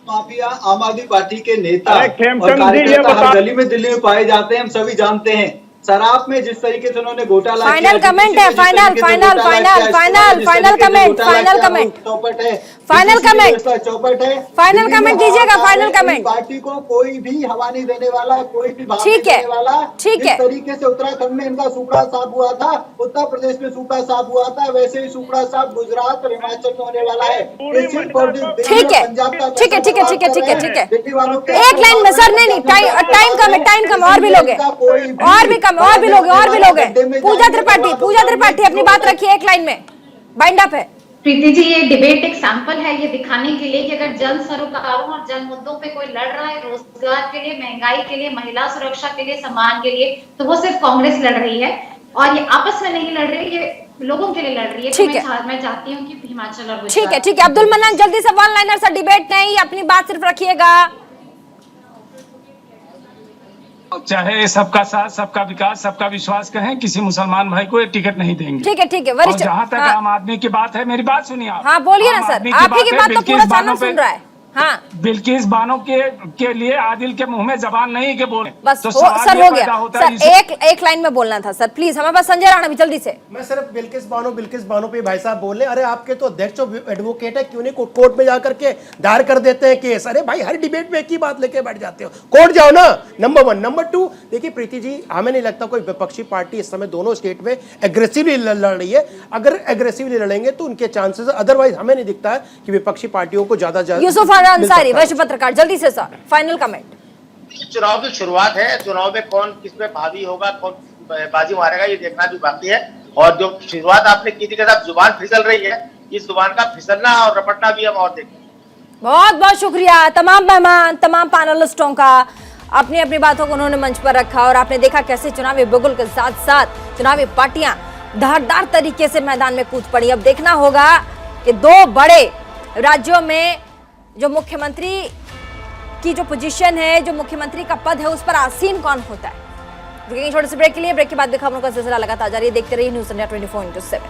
माफिया आम आदमी पार्टी के नेता और कार्यकर्ता हर गली में दिल्ली में पाए जाते हैं, हम सभी जानते हैं। शराब में जिस तरीके से उन्होंने घोटाला फाइनल कमेंट है, फाइनल कमेंट। फाइनल कमेंट, चौपट है। फाइनल कमेंट कीजिएगा, फाइनल कमेंट। पार्टी को कोई भी हवा नहीं देने वाला, कोई भी भाव ठीक नहीं है, देने वाला। ठीक है। जिस तरीके से उत्तराखंड में इनका सुपड़ा साफ हुआ था, उत्तर प्रदेश में सुपड़ा साफ हुआ था, वैसे ही सुपड़ा साफ गुजरात और हिमाचल में होने वाला है। ठीक है, ठीक है, ठीक है, ठीक है, ठीक है, ठीक है। एक लाइन में सर, नहीं टाइम कम है, टाइम कम, और भी लोग हैं, और भी कम, और भी लोग हैं, और भी लोग हैं। पूजा त्रिपाठी अपनी बात रखिए, एक लाइन में बाइंड अप है। प्रीति जी, ये डिबेट एक सैंपल है ये दिखाने के लिए कि अगर जन सरोकारों और जन मुद्दों पे कोई लड़ रहा है, रोजगार के लिए, महंगाई के लिए, महिला सुरक्षा के लिए, सम्मान के लिए, तो वो सिर्फ कांग्रेस लड़ रही है और ये आपस में नहीं लड़ रही, ये लोगों के लिए लड़ रही है। ठीक है, मैं चाहती हूँ कि हिमाचल और ठीक है, ठीक है। अब्दुल मन्नान, जल्दी से वन लाइनर सा, डिबेट नहीं, अपनी बात सिर्फ रखिएगा। चाहे सबका साथ, सबका विकास, सबका विश्वास कहें, किसी मुसलमान भाई को ये टिकट नहीं देंगे। ठीक है, ठीक है। और वरिष्ठ, जहाँ तक आम आदमी की बात है, मेरी बात सुनिए आप। हाँ बोलिए ना सर, आप ही की बात तो पूरा चैनल सुन रहा है। हाँ, बिल्किस बानो के लिए आदिल के मुंह में जबान नहीं के बोले, बस तो सर हो गया सर, एक लाइन में बोलना था सर, प्लीज। हमारे पास संजय राणा भी, जल्दी से। मैं सिर्फ बिल्किस बानो पे भाई साहब बोल रहे, अरे आपके तो अध्यक्ष एडवोकेट है, क्यों नहीं कोर्ट में जाकर के दायर कर देते हैं केस? अरे भाई, हर डिबेट में एक ही बात लेके बैठ जाते हो, कोर्ट जाओ ना। नंबर 1। नंबर 2, देखिए प्रीति जी, हमें नहीं लगता कोई विपक्षी पार्टी इस समय दोनों स्टेट में एग्रेसिवली लड़ रही है। अगर एग्रेसिवली लड़ेंगे तो उनके चांसेस, अदरवाइज हमें नहीं दिखता है कि विपक्षी पार्टियों को ज्यादा यूसुफ अंसारी, वरिष्ठ पत्रकार, जल्दी से सर, फाइनल कमेंट। चुनाव की शुरुआत है, चुनाव में कौन किस पे भावी होगा, कौन बाजी मारेगा, ये देखना भी बाकी है। और जो शुरुआत आपने की थी कि साहब जुबान फिसल रही है, इस जुबान का फिसलना और रपटना भी हम और देखें। बहुत बहुत शुक्रिया तमाम मेहमान, तमाम पैनलिस्टों का, अपनी अपनी बातों को उन्होंने मंच पर रखा और आपने देखा कैसे चुनावी बिगुल के साथ साथ चुनावी पार्टियां धारदार तरीके से मैदान में कूद पड़ी। अब देखना होगा कि दो बड़े राज्यों में जो मुख्यमंत्री की जो पोजीशन है, जो मुख्यमंत्री का पद है, उस पर आसीन कौन होता है। रुकेंगे छोटे से ब्रेक के लिए, ब्रेक के बाद भी खबरों का सिलसिला लगातार जारी है। देखते रहिए न्यूज़ इंडिया 24/7।